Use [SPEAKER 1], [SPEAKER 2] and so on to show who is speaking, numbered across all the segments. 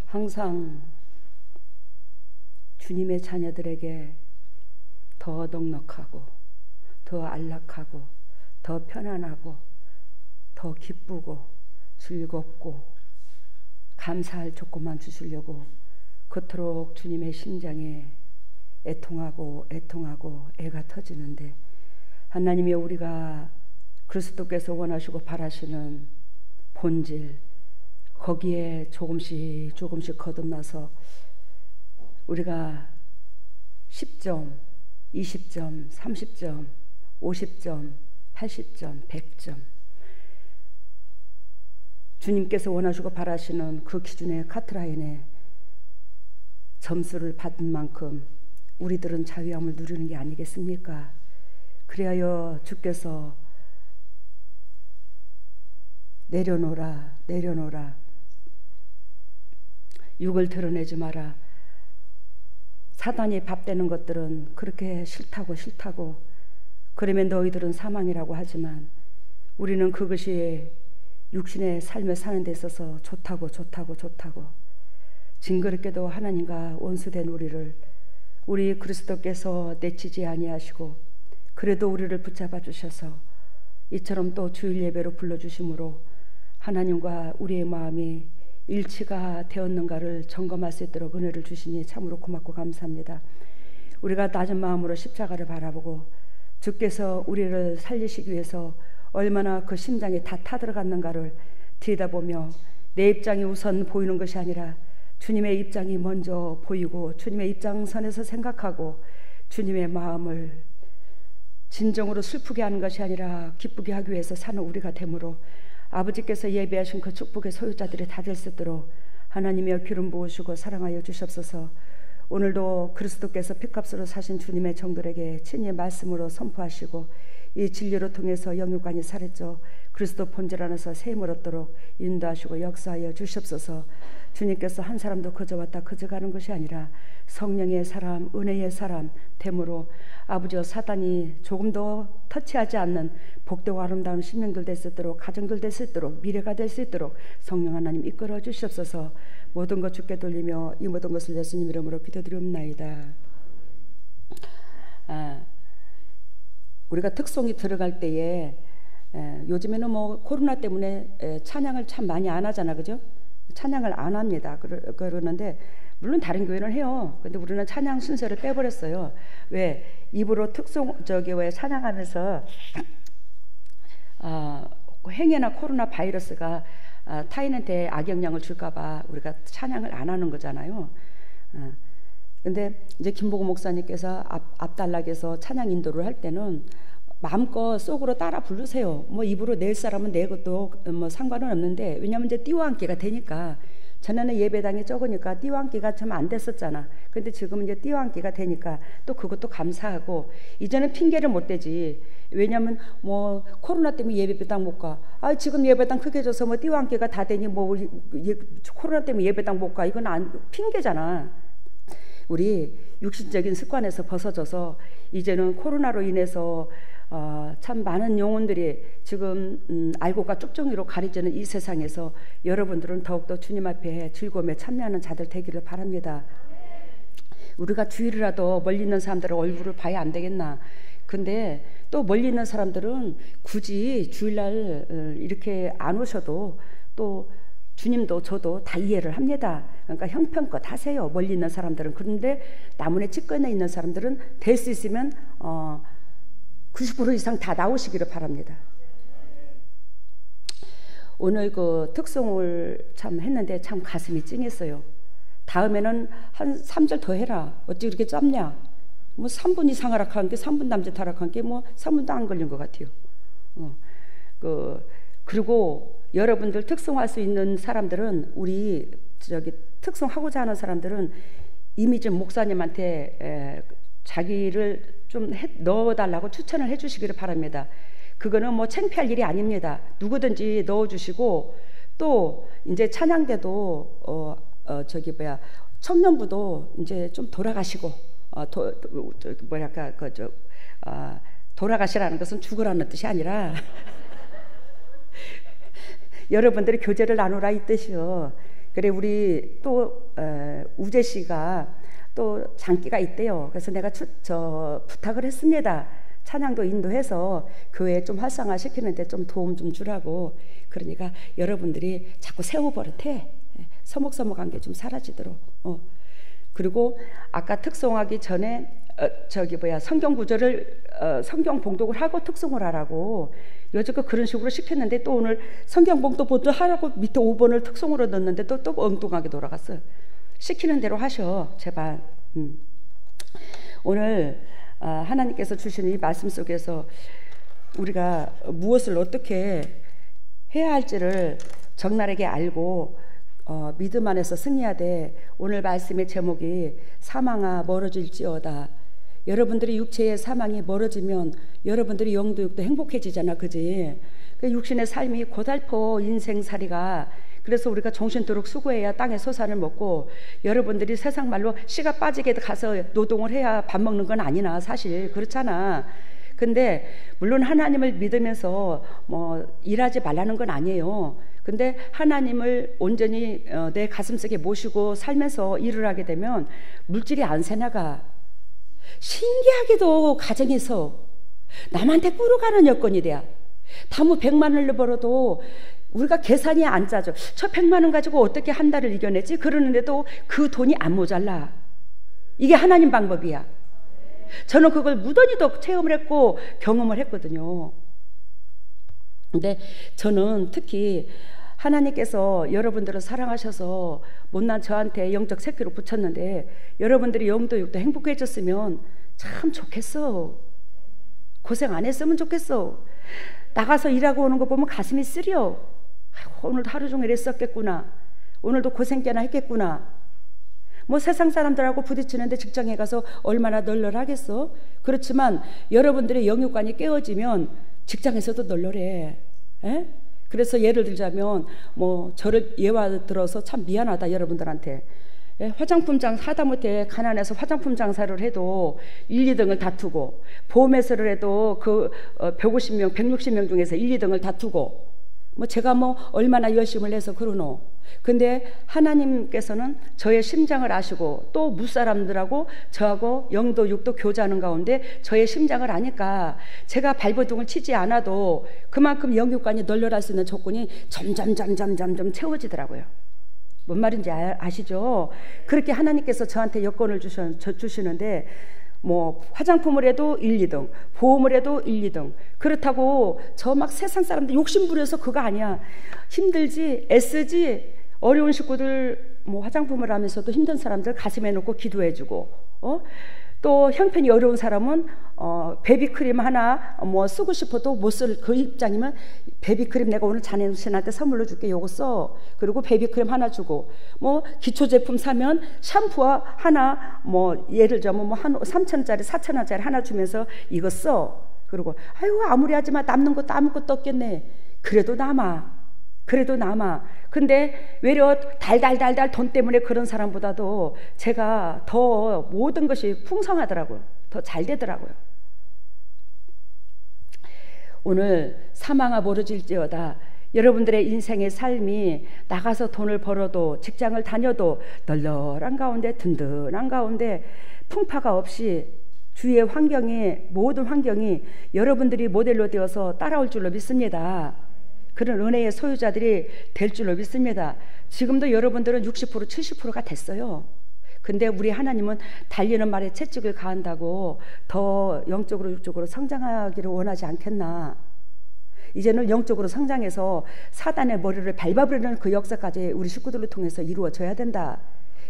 [SPEAKER 1] 항상 주님의 자녀들에게 더 넉넉하고 더 안락하고 더 편안하고 더 기쁘고 즐겁고 감사할 조건만 주시려고 그토록 주님의 심장에 애통하고 애가 터지는데, 하나님이 우리가 그리스도께서 원하시고 바라시는 본질, 거기에 조금씩 거듭나서 우리가 10점, 20점, 30점, 50점, 80점, 100점 주님께서 원하시고 바라시는 그 기준의 카트라인에 점수를 받은 만큼 우리들은 자유함을 누리는 게 아니겠습니까? 그리하여 주께서 내려놓으라 육을 드러내지 마라. 사단이 밥되는 것들은 그렇게 싫다고 그러면 너희들은 사망이라고 하지만 우리는 그것이 육신의 삶을 사는 데 있어서 좋다고 징그럽게도 하나님과 원수된 우리 그리스도께서 내치지 아니하시고 그래도 우리를 붙잡아 주셔서 이처럼 또 주일 예배로 불러주심으로 하나님과 우리의 마음이 일치가 되었는가를 점검할 수 있도록 은혜를 주시니 참으로 고맙고 감사합니다. 우리가 낮은 마음으로 십자가를 바라보고 주께서 우리를 살리시기 위해서 얼마나 그 심장에 다 타들어갔는가를 들여다보며 내 입장이 우선 보이는 것이 아니라 주님의 입장이 먼저 보이고 주님의 입장선에서 생각하고 주님의 마음을 진정으로 슬프게 하는 것이 아니라 기쁘게 하기 위해서 사는 우리가 되므로 아버지께서 예배하신 그 축복의 소유자들이 다 될 수 있도록 하나님의 기름 부으시고 사랑하여 주시옵소서. 오늘도 그리스도께서 피값으로 사신 주님의 정들에게 친히 말씀으로 선포하시고 이 진리로 통해서 영육간이 살았죠. 그리스도 본질 안에서 셈을 얻도록 인도하시고 역사하여 주시옵소서. 주님께서 한 사람도 그저 왔다 그저 가는 것이 아니라 성령의 사람, 은혜의 사람 되므로 아버지와 사단이 조금도 터치하지 않는 복되고 아름다운 심령들 될 수 있도록, 가정들 될 수 있도록, 미래가 될 수 있도록 성령 하나님 이끌어 주시옵소서. 모든 것 주께 돌리며 이 모든 것을 예수님 이름으로 기도드리옵나이다. 우리가 특송이 들어갈 때에 요즘에는 뭐 코로나 때문에 찬양을 참 많이 안 하잖아, 그죠? 찬양을 안 합니다. 그러는데 물론 다른 교회는 해요. 근데 우리는 찬양 순서를 빼버렸어요. 왜? 입으로 왜 찬양하면서 행여나 코로나 바이러스가 타인한테 악영향을 줄까봐 우리가 찬양을 안 하는 거잖아요. 근데 이제 김보고 목사님께서 앞단락에서 찬양 인도를 할 때는 마음껏 속으로 따라 부르세요. 뭐 입으로 낼 사람은 내것도 뭐 상관은 없는데, 왜냐면 이제 띄워 앉기가 되니까. 전에는 예배당이 적으니까 띄워 앉기가 참 안 됐었잖아. 근데 지금 이제 띄워 앉기가 되니까 또 그것도 감사하고, 이제는 핑계를 못 대지. 왜냐면 뭐 코로나 때문에 예배당 못 가. 지금 예배당 크게 줘서 뭐 띄워 앉기가 다 되니 뭐 코로나 때문에 예배당 못 가. 이건 핑계잖아. 우리 육신적인 습관에서 벗어져서 이제는 코로나로 인해서 참 많은 영혼들이 지금 알고가 쭉정이로 가려지는 이 세상에서 여러분들은 더욱더 주님 앞에 즐거움에 참여하는 자들 되기를 바랍니다. 우리가 주일이라도 멀리 있는 사람들의 얼굴을 봐야 안 되겠나. 근데 또 멀리 있는 사람들은 굳이 주일날 이렇게 안 오셔도 또 주님도 저도 다 이해를 합니다. 그러니까 형편껏 하세요, 멀리 있는 사람들은. 그런데 나문에 직권에 있는 사람들은 될 수 있으면 90% 이상 다 나오시기를 바랍니다. 오늘 그 특송을 참 했는데 참 가슴이 찡했어요. 다음에는 한 3절 더 해라. 어찌 그렇게 짧냐? 뭐 3분 이상 하락한 게 3분 남짓 하락한 게 뭐 3분도 안 걸린 것 같아요. 그리고 여러분들 특송할 수 있는 사람들은, 우리 특송하고자 하는 사람들은 이미 좀 목사님한테 자기를 좀 넣어달라고 추천을 해주시기를 바랍니다. 그거는 뭐 창피할 일이 아닙니다. 누구든지 넣어주시고, 또 이제 찬양대도 청년부도 이제 좀 돌아가시고, 돌아가시라는 것은 죽으라는 뜻이 아니라 여러분들이 교제를 나누라 이 뜻이요. 그래 우리 또 우재 씨가 또 장기가 있대요. 그래서 내가 부탁을 했습니다. 찬양도 인도해서 교회 좀 활성화시키는데 좀 도움 좀 주라고. 그러니까 여러분들이 자꾸 새우 버릇해. 서먹서먹한 게 좀 사라지도록. 그리고 아까 특송하기 전에 성경 구절을 성경 봉독을 하고 특송을 하라고 여지껏 그런 식으로 시켰는데 또 오늘 성경 봉독 하라고 밑에 5번을 특송으로 넣었는데 또 엉뚱하게 돌아갔어요. 시키는 대로 하셔 제발. 오늘 하나님께서 주신 이 말씀 속에서 우리가 무엇을 어떻게 해야 할지를 적나라하게 알고 믿음 안에서 승리하되, 오늘 말씀의 제목이 사망아 멀어질지어다. 여러분들이 육체의 사망이 멀어지면 여러분들이 영도 육도 행복해지잖아, 그지? 그 육신의 삶이 고달퍼 인생살이가. 그래서 우리가 정신토록 수고해야 땅의 소산을 먹고, 여러분들이 세상 말로 씨가 빠지게 가서 노동을 해야 밥 먹는 건 아니나, 사실 그렇잖아. 근데 물론 하나님을 믿으면서 뭐 일하지 말라는 건 아니에요. 근데 하나님을 온전히 내 가슴속에 모시고 살면서 일을 하게 되면 물질이 안 새나가. 신기하게도 가정에서 남한테 꾸러가는 여건이 돼야. 다무 100만 원을 벌어도 우리가 계산이 안 짜져. 저 100만 원 가지고 어떻게 한 달을 이겨내지? 그러는데도 그 돈이 안 모자라. 이게 하나님 방법이야. 저는 그걸 무던히도 체험을 했고 경험을 했거든요. 근데 저는 특히 하나님께서 여러분들을 사랑하셔서 못난 저한테 영적 새끼로 붙였는데, 여러분들이 영도 육도 행복해졌으면 참 좋겠어. 고생 안 했으면 좋겠어. 나가서 일하고 오는 거 보면 가슴이 쓰려. 오늘도 하루 종일 애썼겠구나. 오늘도 고생 꽤나 했겠구나. 뭐 세상 사람들하고 부딪히는데 직장에 가서 얼마나 널널하겠어. 그렇지만 여러분들의 영육관이 깨어지면 직장에서도 널널해. 에? 그래서 예를 들자면 뭐 저를 예화 들어서 참 미안하다 여러분들한테. 화장품 장사 하다못해 가난해서 화장품 장사를 해도 1, 2등을 다투고, 보험회사를 해도 그 150명 160명 중에서 1, 2등을 다투고, 뭐 제가 뭐 얼마나 열심을 해서 그러노. 근데 하나님께서는 저의 심장을 아시고 또 무사람들하고 저하고 영도 육도 교제하는 가운데 저의 심장을 아니까 제가 발버둥을 치지 않아도 그만큼 영육관이 널널할 수 있는 조건이 점점 채워지더라고요. 뭔 말인지 아시죠? 그렇게 하나님께서 저한테 여건을 주시는데, 뭐 화장품을 해도 1, 2등, 보험을 해도 1, 2등. 그렇다고 저 막 세상 사람들 욕심 부려서 그거 아니야. 힘들지, 애쓰지. 어려운 식구들 뭐 화장품을 하면서도 힘든 사람들 가슴에 놓고 기도해주고, 또 형편이 어려운 사람은 베비크림 하나 뭐 쓰고 싶어도 못 쓸 그 입장이면 베비크림 내가 오늘 자네한테 선물로 줄게, 요거 써. 그리고 베비크림 하나 주고, 뭐 기초 제품 사면 샴푸 하나 뭐 예를 들자면 뭐 한 3,000원짜리 4,000원짜리 하나 주면서 이거 써. 그리고 아유 아무리 하지만 남는 것도 아무것도 없겠네. 그래도 남아. 근데 외려 달달달달 돈 때문에 그런 사람보다도 제가 더 모든 것이 풍성하더라고요. 더 잘 되더라고요. 오늘 사망아 멀어질지어다. 여러분들의 인생의 삶이 나가서 돈을 벌어도 직장을 다녀도 널널한 가운데, 든든한 가운데, 풍파가 없이 주위의 환경이, 모든 환경이 여러분들이 모델로 되어서 따라올 줄로 믿습니다. 그런 은혜의 소유자들이 될 줄로 믿습니다. 지금도 여러분들은 60% 70%가 됐어요. 근데 우리 하나님은 달리는 말에 채찍을 가한다고 더 영적으로 육적으로 성장하기를 원하지 않겠나. 이제는 영적으로 성장해서 사단의 머리를 밟아버리는 그 역사까지 우리 식구들을 통해서 이루어져야 된다.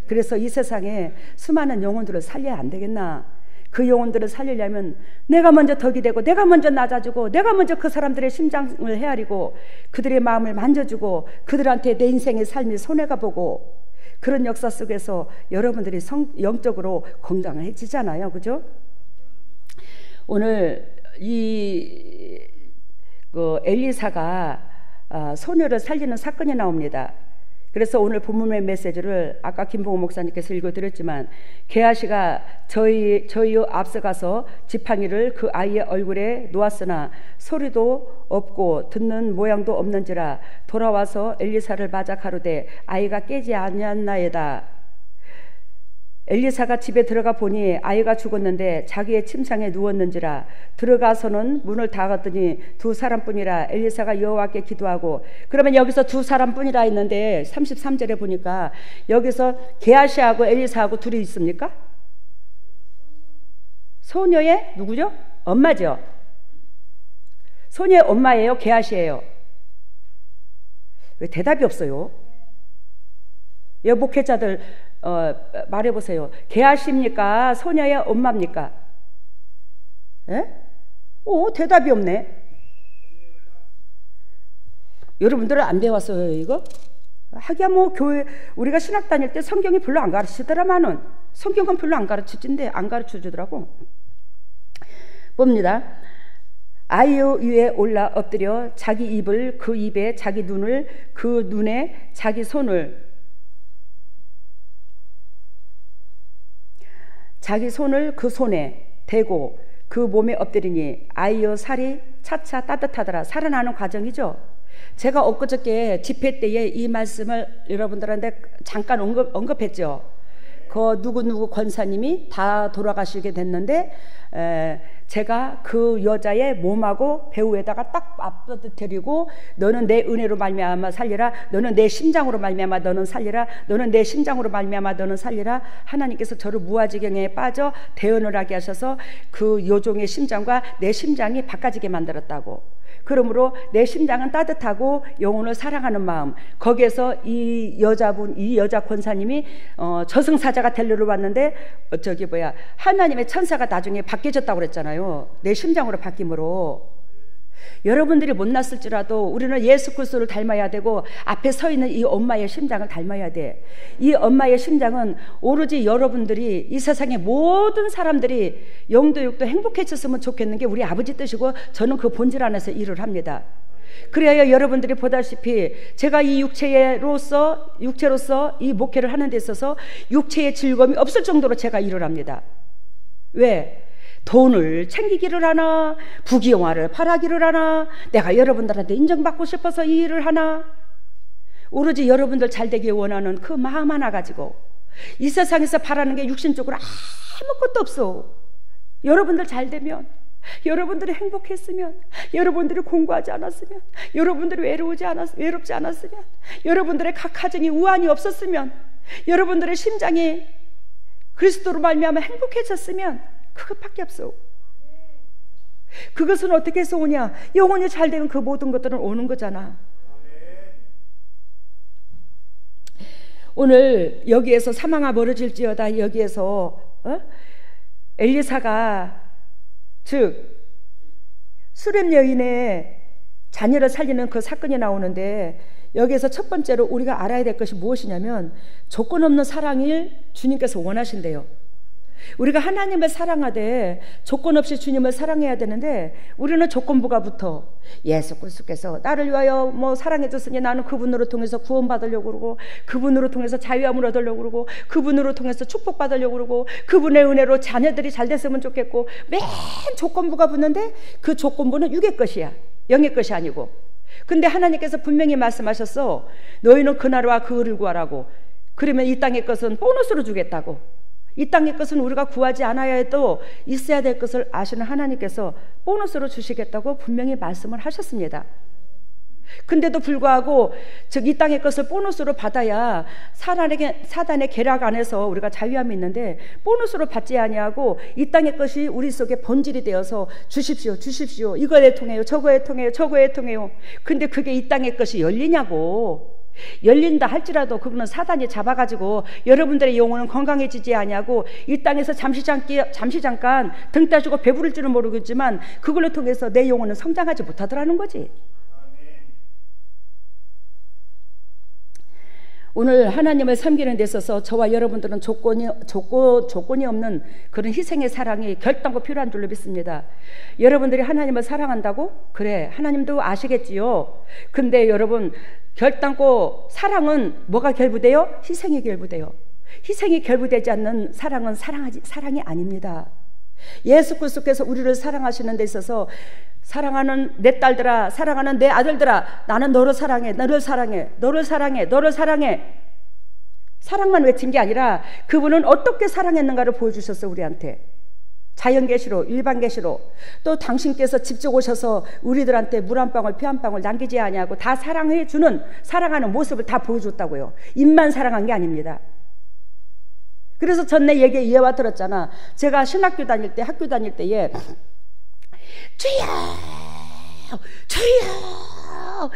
[SPEAKER 1] 그래서 이 세상에 수많은 영혼들을 살려야 안 되겠나. 그 영혼들을 살리려면 내가 먼저 덕이 되고, 내가 먼저 낮아지고, 내가 먼저 그 사람들의 심장을 헤아리고 그들의 마음을 만져주고 그들한테 내 인생의 삶이 손해가 보고, 그런 역사 속에서 여러분들이 영적으로 건강해지잖아요. 그죠? 오늘 그 엘리사가 소녀를 살리는 사건이 나옵니다. 그래서 오늘 본문의 메시지를 아까 김봉호 목사님께서 읽어드렸지만 게하시가 저희 앞서가서 지팡이를 그 아이의 얼굴에 놓았으나 소리도 없고 듣는 모양도 없는지라 돌아와서 엘리사를 맞아 가로되 아이가 깨지 아니었나이다. 엘리사가 집에 들어가 보니 아이가 죽었는데 자기의 침상에 누웠는지라 들어가서는 문을 닫았더니 두 사람뿐이라. 엘리사가 여호와께 기도하고, 그러면 여기서 두 사람뿐이라 했는데 33절에 보니까 여기서 게하시하고 엘리사하고 둘이 있습니까? 소녀의 누구죠? 엄마죠. 소녀의 엄마예요? 게하시예요? 왜 대답이 없어요? 목회자들 말해보세요. 게하시입니까? 소녀의 엄마입니까? 예? 대답이 없네. 여러분들은 안 배웠어요 이거? 하기야 뭐 교회 우리가 신학 다닐 때 성경이 별로 안 가르치더라마는 성경은 별로 안 가르치진데 안 가르쳐주더라고. 봅니다. 아이 위에 올라 엎드려 자기 입을 그 입에, 자기 눈을 그 눈에, 자기 손을 그 손에 대고 그 몸에 엎드리니 아이의 살이 차차 따뜻하더라. 살아나는 과정이죠. 제가 엊그저께 집회 때에 이 말씀을 여러분들한테 잠깐 언급했죠. 그 누구 권사님이 다 돌아가시게 됐는데 제가 그 여자의 몸하고 배후에다가 딱 앞서드리고 너는 내 은혜로 말미암아 살리라, 너는 내 심장으로 말미암아 너는 살리라, 너는 내 심장으로 말미암아 너는 살리라. 하나님께서 저를 무아지경에 빠져 대언을 하게 하셔서 그 요종의 심장과 내 심장이 바꿔지게 만들었다고. 그러므로 내 심장은 따뜻하고 영혼을 사랑하는 마음, 거기에서 이 여자 권사님이 저승사자가 델로를 왔는데 하나님의 천사가 나중에 바뀌어졌다고 그랬잖아요. 내 심장으로 바뀜으로. 여러분들이 못났을지라도 우리는 예수 그리스도를 닮아야 되고 앞에 서 있는 이 엄마의 심장을 닮아야 돼. 이 엄마의 심장은 오로지 여러분들이, 이 세상의 모든 사람들이 영도 육도 행복해졌으면 좋겠는 게 우리 아버지 뜻이고 저는 그 본질 안에서 일을 합니다. 그래야 여러분들이 보다시피 제가 이 육체로서 이 목회를 하는 데 있어서 육체의 즐거움이 없을 정도로 제가 일을 합니다. 왜? 돈을 챙기기를 하나, 부귀영화를 바라기를 하나, 내가 여러분들한테 인정받고 싶어서 이 일을 하나, 오로지 여러분들 잘 되길 원하는 그 마음 하나 가지고 이 세상에서 바라는 게 육신적으로 아무것도 없어. 여러분들 잘 되면, 여러분들이 행복했으면, 여러분들이 공부하지 않았으면, 여러분들이 외롭지 않았으면, 여러분들의 각 가정이 우환이 없었으면, 여러분들의 심장이 그리스도로 말미암아 행복해졌으면 그것밖에 없어. 그것은 어떻게 해서 오냐? 영혼이 잘 되면 그 모든 것들은 오는 거잖아. 오늘 여기에서 사망아 멀어질지어다, 여기에서 엘리사가 즉 수렙 여인의 자녀를 살리는 그 사건이 나오는데, 여기에서 첫 번째로 우리가 알아야 될 것이 무엇이냐면 조건 없는 사랑을 주님께서 원하신대요. 우리가 하나님을 사랑하되 조건 없이 주님을 사랑해야 되는데 우리는 조건부가 붙어. 예수 그리스도께서 나를 위하여 사랑해 줬으니 나는 그분으로 통해서 구원받으려고 그러고, 그분으로 통해서 자유함을 얻으려고 그러고, 그분으로 통해서 축복받으려고 그러고, 그분의 은혜로 자녀들이 잘 됐으면 좋겠고, 맨 조건부가 붙는데 그 조건부는 육의 것이야, 영의 것이 아니고. 근데 하나님께서 분명히 말씀하셨어. 너희는 그날과 그 을을 구하라고. 그러면 이 땅의 것은 보너스로 주겠다고. 이 땅의 것은 우리가 구하지 않아야 해도 있어야 될 것을 아시는 하나님께서 보너스로 주시겠다고 분명히 말씀을 하셨습니다. 근데도 불구하고 즉 이 땅의 것을 보너스로 받아야 사단의 계략 안에서 우리가 자유함이 있는데, 보너스로 받지 아니하고 이 땅의 것이 우리 속에 본질이 되어서 주십시오, 이거에 통해요, 저거에 통해요. 근데 그게 이 땅의 것이 열리냐고. 열린다 할지라도 그거는 사단이 잡아가지고 여러분들의 영혼은 건강해지지 아니하고 이 땅에서 잠시 잠깐 등 따주고 배부를 줄은 모르겠지만 그걸로 통해서 내 영혼은 성장하지 못하더라는 거지. 오늘 하나님을 섬기는 데 있어서 저와 여러분들은 조건이 없는 그런 희생의 사랑이 결단코 필요한 줄로 믿습니다. 여러분들이 하나님을 사랑한다고? 그래, 하나님도 아시겠지요. 근데 여러분, 결단코 사랑은 뭐가 결부돼요? 희생이 결부돼요. 희생이 결부되지 않는 사랑은 사랑이 아닙니다. 예수 그리스도께서 우리를 사랑하시는 데 있어서 사랑하는 내 딸들아, 사랑하는 내 아들들아, 나는 너를 사랑해, 너를 사랑해, 너를 사랑해, 너를 사랑해. 사랑만 외친 게 아니라 그분은 어떻게 사랑했는가를 보여주셨어. 우리한테 자연계시로, 일반계시로, 또 당신께서 직접 오셔서 우리들한테 물 한 방울 피 한 방울 남기지 아니하고 다 사랑해주는, 사랑하는 모습을 다 보여줬다고요. 입만 사랑한 게 아닙니다. 그래서 전에 얘기 이해와 들었잖아. 제가 신학교 다닐 때, 학교 다닐 때에 주여 주여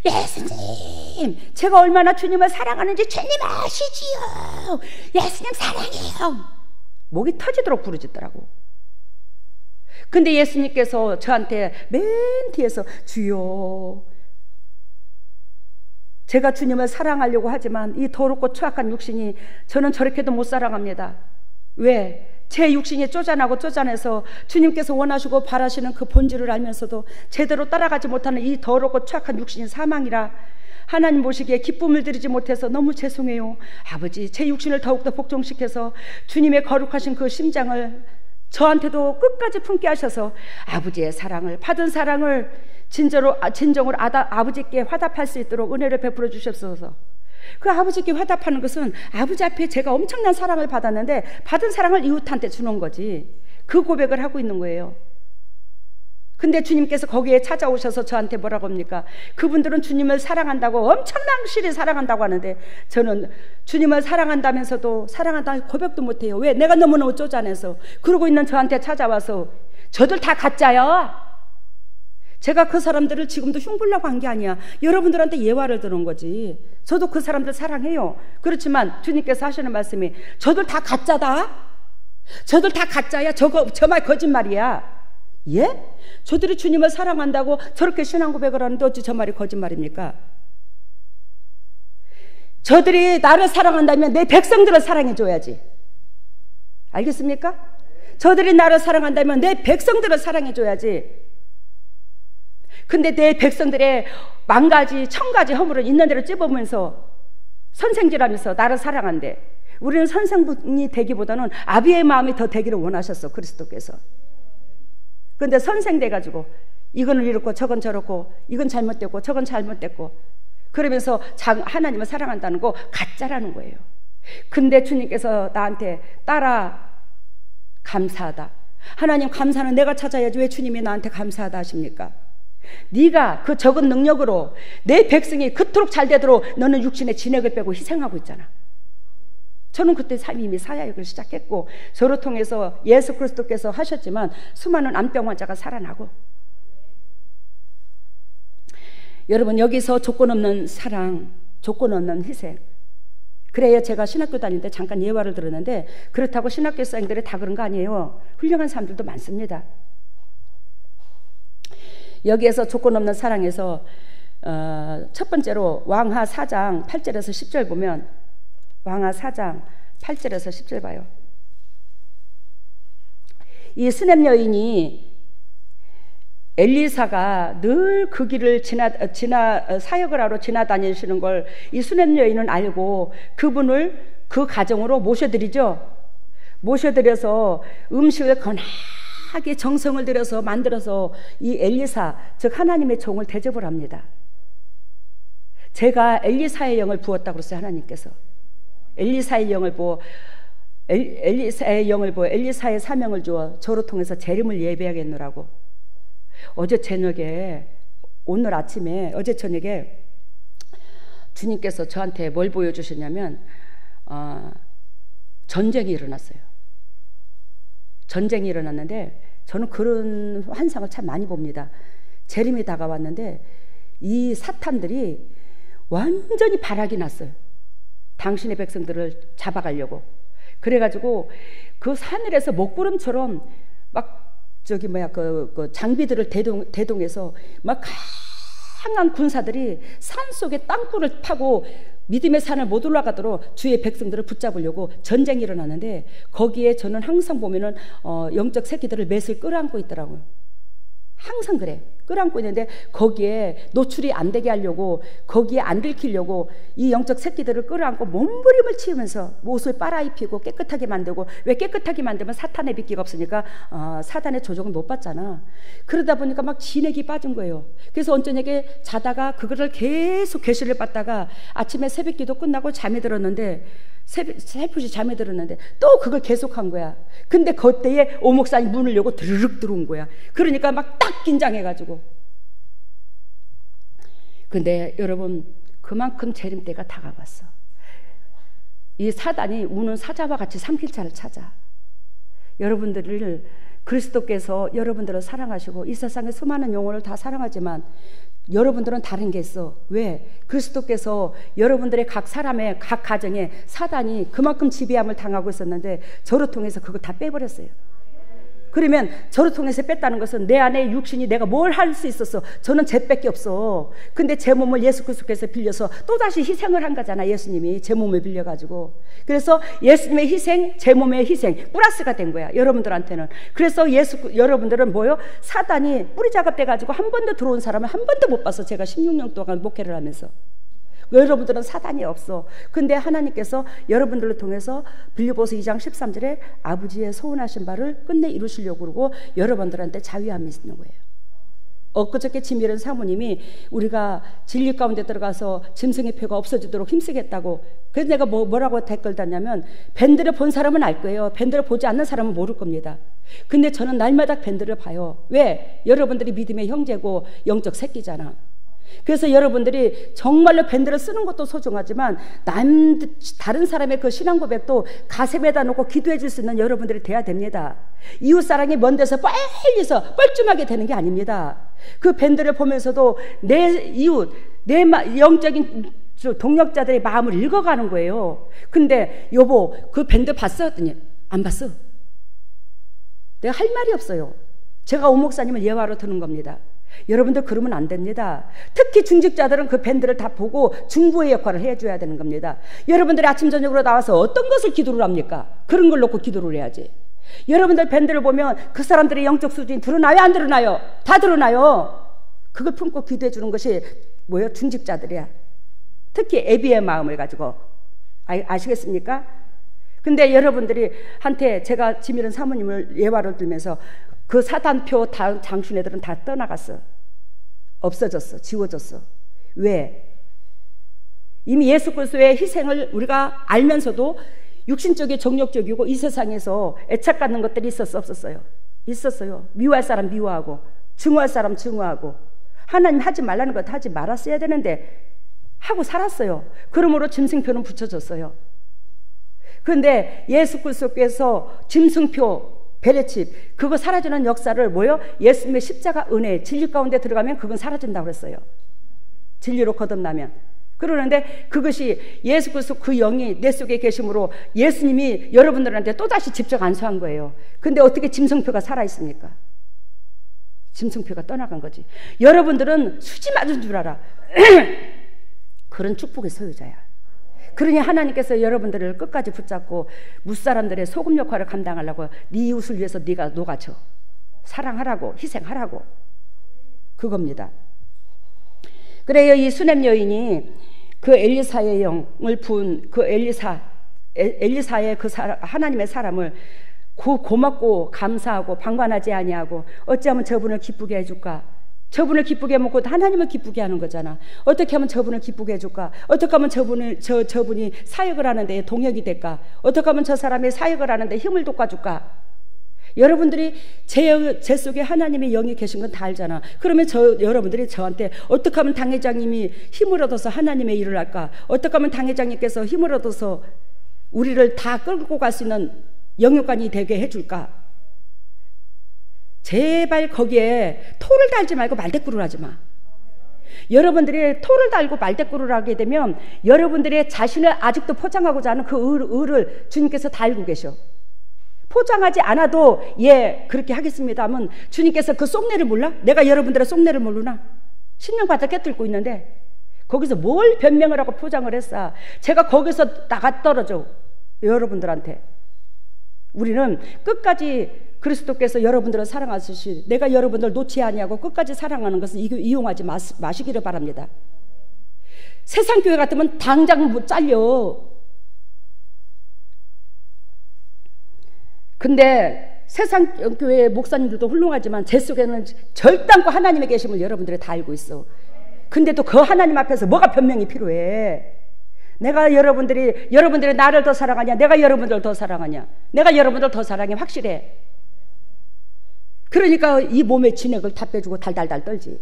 [SPEAKER 1] 예수님, 제가 얼마나 주님을 사랑하는지 주님 아시지요. 예수님 사랑해요. 목이 터지도록 부르짖더라고. 근데 예수님께서 저한테 맨 뒤에서 주여, 제가 주님을 사랑하려고 하지만 이 더럽고 추악한 육신이 저는 저렇게도 못 사랑합니다. 왜? 제 육신이 쪼잔해서 주님께서 원하시고 바라시는 그 본질을 알면서도 제대로 따라가지 못하는 이 더럽고 추악한 육신이 사망이라 하나님 보시기에 기쁨을 드리지 못해서 너무 죄송해요. 아버지, 제 육신을 더욱더 복종시켜서 주님의 거룩하신 그 심장을 저한테도 끝까지 품게 하셔서 아버지의 사랑을, 받은 사랑을 진정으로 아버지께 화답할 수 있도록 은혜를 베풀어 주셨소서. 그 아버지께 화답하는 것은 아버지 앞에 제가 엄청난 사랑을 받았는데 받은 사랑을 이웃한테 주는 거지. 그 고백을 하고 있는 거예요. 근데 주님께서 거기에 찾아오셔서 저한테 뭐라고 합니까? 그분들은 주님을 사랑한다고 엄청나게 사랑한다고 하는데 저는 주님을 사랑한다면서도 사랑한다는 고백도 못해요. 왜? 내가 너무너무 쪼잔해서. 그러고 있는 저한테 찾아와서 저들 다 가짜야. 제가 그 사람들을 지금도 흉보려고 한 게 아니야. 여러분들한테 예화를 들은 거지. 저도 그 사람들 사랑해요. 그렇지만 주님께서 하시는 말씀이 저들 다 가짜다. 저들 다 가짜야. 저 말 거짓말이야. 예? 저들이 주님을 사랑한다고 저렇게 신앙 고백을 하는데 어찌 저 말이 거짓말입니까? 저들이 나를 사랑한다면 내 백성들을 사랑해줘야지. 알겠습니까? 저들이 나를 사랑한다면 내 백성들을 사랑해줘야지. 근데 내 백성들의 10,000가지 1000가지 허물을 있는 대로 찝으면서 선생질하면서 나를 사랑한대. 우리는 선생분이 되기보다는 아비의 마음이 더 되기를 원하셨어, 그리스도께서. 근데 선생 돼가지고 이거는 이렇고 저건 저렇고 이건 잘못됐고 저건 잘못됐고 그러면서 하나님을 사랑한다는 거 가짜라는 거예요. 근데 주님께서 나한테 딸아 감사하다. 하나님 감사는 내가 찾아야지 왜 주님이 나한테 감사하다 하십니까? 네가 그 적은 능력으로 내 백성이 그토록 잘 되도록 너는 육신의 진액을 빼고 희생하고 있잖아. 저는 그때 이미 사역을 시작했고 저를 통해서 예수 그리스도께서 하셨지만 수많은 암병 환자가 살아나고. 여러분, 여기서 조건 없는 사랑, 조건 없는 희생. 그래야 제가 신학교 다닐 때 잠깐 예화를 들었는데 그렇다고 신학교 생들이 다 그런 거 아니에요. 훌륭한 사람들도 많습니다. 여기에서 조건 없는 사랑에서 첫 번째로 왕하 4장 8절에서 10절 보면, 왕하 4장 8절에서 10절 봐요. 이 스냅 여인이 엘리사가 늘 그 길을 사역을 하러 지나다니시는 걸 이 스냅 여인은 알고 그분을 그 가정으로 모셔드리죠. 모셔드려서 음식을 거나하게 정성을 들여서 만들어서 이 엘리사, 즉 하나님의 종을 대접을 합니다. 제가 엘리사의 영을 부었다고 그랬어요. 하나님께서 엘리사의 영을 부어 엘리사의 사명을 주어 저로 통해서 재림을 예배하겠노라고. 어제 저녁에 주님께서 저한테 뭘 보여주셨냐면 전쟁이 일어났어요. 전쟁이 일어났는데 저는 그런 환상을 참 많이 봅니다. 재림이 다가왔는데 이 사탄들이 완전히 발악이 났어요. 당신의 백성들을 잡아가려고. 그래가지고 그 하늘에서 먹구름처럼 막 그 장비들을 대동해서 막 강한 군사들이 산속에 땅굴을 파고 믿음의 산을 못 올라가도록 주의 백성들을 붙잡으려고 전쟁이 일어나는데 거기에 저는 항상 보면은 영적 새끼들을 맷을 끌어안고 있더라고요. 항상 그래. 끌어안고 있는데 거기에 노출이 안 되게 하려고, 거기에 안 들키려고 이 영적 새끼들을 끌어안고 몸부림을 치우면서 옷을 빨아입히고 깨끗하게 만들고, 왜 깨끗하게 만들면 사탄의 빗기가 없으니까 사탄의 조종을 못 받잖아. 그러다 보니까 막 진액이 빠진 거예요. 그래서 언저녁에 자다가 그거를 계속 계시를 받다가 아침에 새벽기도 끝나고 잠이 들었는데, 살포시 잠에 들었는데 또 그걸 계속한 거야. 근데 그때에 오 목사님 문을 열고 드르륵 들어온 거야. 그러니까 막 딱 긴장해가지고. 근데 여러분, 그만큼 재림 때가 다가왔어. 이 사단이 우는 사자와 같이 삼킬자를 찾아. 여러분들을, 그리스도께서 여러분들을 사랑하시고 이 세상의 수많은 영혼을 다 사랑하지만 여러분들은 다른 게 있어. 왜? 그리스도께서 여러분들의 각 사람의 각 가정에 사단이 그만큼 지배함을 당하고 있었는데 저를 통해서 그거 다 빼버렸어요. 그러면 저를 통해서 뺐다는 것은 내 안에 육신이 내가 뭘 할 수 있었어? 저는 죄밖에 없어. 근데 제 몸을 예수 그리스도께서 빌려서 또다시 희생을 한 거잖아. 예수님이 제 몸을 빌려가지고. 그래서 예수님의 희생, 제 몸의 희생 플러스가 된 거야, 여러분들한테는. 그래서 여러분들은 뭐요? 사단이 뿌리 작업돼가지고 한 번도 들어온 사람을 한 번도 못 봤어. 제가 16년 동안 목회를 하면서. 여러분들은 사단이 없어. 근데 하나님께서 여러분들을 통해서 빌립보서 2장 13절에 아버지의 소원하신 바를 끝내 이루시려고 그러고 여러분들한테 자유함이 있는 거예요. 엊그저께 지미른 사모님이 우리가 진리 가운데 들어가서 짐승의 표가 없어지도록 힘쓰겠다고. 그래서 내가 뭐라고 댓글 달냐면, 밴드를 본 사람은 알 거예요. 밴드를 보지 않는 사람은 모를 겁니다. 근데 저는 날마다 밴드를 봐요. 왜? 여러분들이 믿음의 형제고 영적 새끼잖아. 그래서 여러분들이 정말로 밴드를 쓰는 것도 소중하지만 다른 사람의 그 신앙 고백도 가슴에다 놓고 기도해 줄 수 있는 여러분들이 돼야 됩니다. 이웃사랑이 먼 데서 빨리서 뻘쭘하게 되는 게 아닙니다. 그 밴드를 보면서도 내 이웃, 내 영적인 동역자들의 마음을 읽어가는 거예요. 근데 여보, 그 밴드 봤어? 했더니 안 봤어. 내가 할 말이 없어요. 제가 오 목사님을 예화로 드는 겁니다. 여러분들 그러면 안 됩니다. 특히 중직자들은 그 밴드를 다 보고 중보의 역할을 해줘야 되는 겁니다. 여러분들이 아침 저녁으로 나와서 어떤 것을 기도를 합니까? 그런 걸 놓고 기도를 해야지. 여러분들 밴드를 보면 그 사람들의 영적 수준이 드러나요, 안 드러나요? 다 드러나요. 그걸 품고 기도해 주는 것이 뭐예요? 중직자들이야. 특히 애비의 마음을 가지고. 아시겠습니까? 근데 여러분들이 한테 제가 지미른 사모님을 예화를 들면서 그 사단표 장춘 애들은 다 떠나갔어. 없어졌어. 지워졌어. 왜? 이미 예수 그리스도의 희생을 우리가 알면서도 육신적이 정욕적이고 이 세상에서 애착받는 것들이 있었어, 없었어요? 있었어요. 미워할 사람 미워하고 증오할 사람 증오하고 하나님 하지 말라는 것 하지 말았어야 되는데 하고 살았어요. 그러므로 짐승표는 붙여졌어요. 그런데 예수 그리스도께서 짐승표 베레칩 그거 사라지는 역사를 뭐요? 예수님의 십자가 은혜 진리 가운데 들어가면 그건 사라진다고 그랬어요. 진리로 거듭나면. 그러는데 그것이 예수 그리스도 그 영이 내 속에 계심으로 예수님이 여러분들한테 또다시 직접 안수한 거예요. 근데 어떻게 짐승표가 살아있습니까? 짐승표가 떠나간 거지. 여러분들은 수지 맞은 줄 알아. 그런 축복의 소유자야. 그러니 하나님께서 여러분들을 끝까지 붙잡고 무사람들의 소금 역할을 감당하려고 네 이웃을 위해서 네가 녹아쳐 사랑하라고 희생하라고 그겁니다. 그래요. 이 수냄 여인이 그 엘리사의 영을 부은 그 엘리사의 그 하나님의 사람을 고맙고 감사하고 방관하지 아니하고 어찌하면 저분을 기쁘게 해줄까? 저분을 기쁘게 먹고 하나님을 기쁘게 하는 거잖아. 어떻게 하면 저분을 기쁘게 해줄까? 어떻게 하면 저분이 사역을 하는데 동역이 될까? 어떻게 하면 저 사람이 사역을 하는데 힘을 돋궈줄까? 여러분들이 제 속에 하나님의 영이 계신 건 다 알잖아. 그러면 여러분들이 저한테 어떻게 하면 당회장님이 힘을 얻어서 하나님의 일을 할까? 어떻게 하면 당회장님께서 힘을 얻어서 우리를 다 끌고 갈 수 있는 영역관이 되게 해줄까? 제발 거기에 토를 달지 말고 말대꾸를 하지 마. 여러분들이 토를 달고 말대꾸를 하게 되면 여러분들의 자신을 아직도 포장하고자 하는 그 의를 주님께서 다 알고 계셔. 포장하지 않아도 예 그렇게 하겠습니다 하면 주님께서 그 쏙내를 몰라? 내가 여러분들의 쏙내를 모르나? 신명바닥 깨뚫고 있는데 거기서 뭘 변명을 하고 포장을 했어. 제가 거기서 나가 떨어져. 여러분들한테 우리는 끝까지 그리스도께서 여러분들을 사랑하듯이 내가 여러분들 놓지 아니하고 끝까지 사랑하는 것을 이용하지 마시기를 바랍니다. 세상 교회 같으면 당장 못 잘려. 근데 세상 교회 목사님들도 훌륭하지만 제 속에는 절단코 하나님의 계심을 여러분들이 다 알고 있어. 근데 또 그 하나님 앞에서 뭐가 변명이 필요해? 내가 여러분들이 나를 더 사랑하냐? 내가 여러분들 더 사랑하냐? 내가 여러분들 더 사랑해. 확실해. 그러니까 이 몸의 진액을 다 빼주고 달달달 떨지.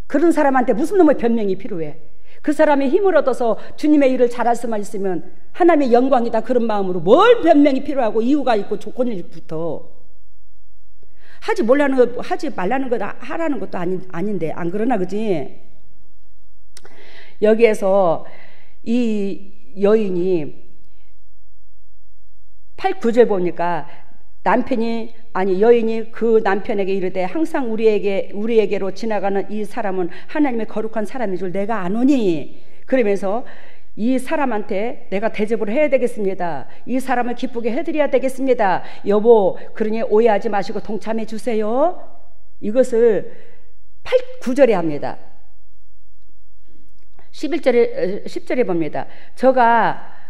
[SPEAKER 1] 그런 사람한테 무슨 놈의 변명이 필요해? 그 사람이 힘을 얻어서 주님의 일을 잘할 수만 있으면 하나님의 영광이다, 그런 마음으로 뭘 변명이 필요하고 이유가 있고 조건이 붙어. 하지 말라는 거 하라는 것도 아닌데 안 그러나, 그지? 여기에서 이 여인이 9절 보니까 여인이 그 남편에게 이르되 항상 우리에게로 지나가는 이 사람은 하나님의 거룩한 사람인 줄 내가 아노니. 그러면서 이 사람한테 내가 대접을 해야 되겠습니다. 이 사람을 기쁘게 해드려야 되겠습니다. 여보, 그러니 오해하지 마시고 동참해 주세요. 이것을 9절에 합니다. 10절에 봅니다.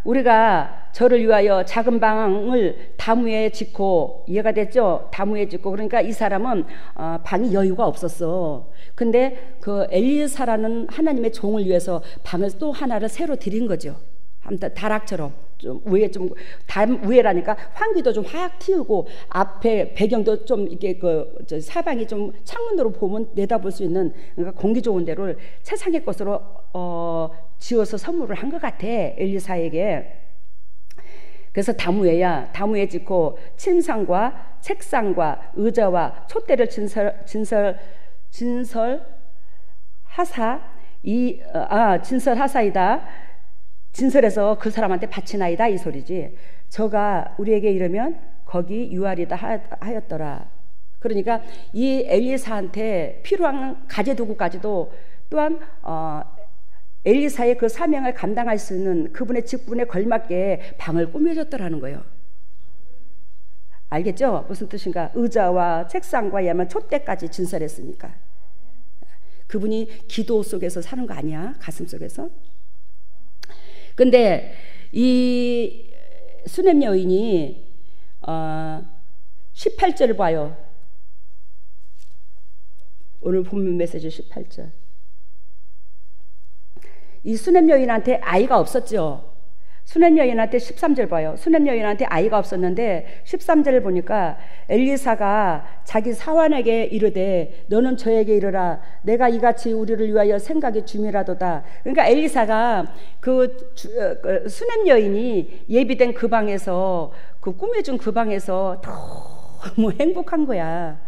[SPEAKER 1] 우리가 저를 위하여 작은 방을 다무에 짓고, 이해가 됐죠? 다무에 짓고. 그러니까 이 사람은 방이 여유가 없었어. 근데 그 엘리사라는 하나님의 종을 위해서 방을 또 하나를 새로 드린 거죠. 다락처럼 담 위에라니까 환기도 좀 확 틔우고 앞에 배경도 좀 이렇게 사방이 좀 창문으로 보면 내다볼 수 있는, 그러니까 공기 좋은 데를 세상의 것으로 지어서 선물을 한 것 같아, 엘리사에게. 그래서 다무에 짓고 침상과 책상과 의자와 촛대를 진설하사이다. 진설해서 그 사람한테 바치나이다, 이 소리지. 저가 우리에게 이르면 거기 유알이다 하였더라. 그러니까 이 엘리사한테 필요한 가재도구까지도 또한 엘리사의 그 사명을 감당할 수 있는 그분의 직분에 걸맞게 방을 꾸며줬더라는 거예요. 알겠죠? 무슨 뜻인가? 의자와 책상과 야만 촛대까지 진설했으니까. 그분이 기도 속에서 사는 거 아니야? 가슴 속에서? 근데 이 수넴 여인이 18절 봐요. 오늘 본문 메시지 18절. 이 수넴 여인한테 아이가 없었죠. 수넴 여인한테 13절 봐요. 수넴 여인한테 아이가 없었는데 13절을 보니까 엘리사가 자기 사환에게 이르되 너는 저에게 이르라 내가 이같이 우리를 위하여 생각이 줌이라도다. 그러니까 엘리사가 수넴 여인이 예비된 그 방에서, 그 꾸며준 그 방에서 너무 행복한 거야.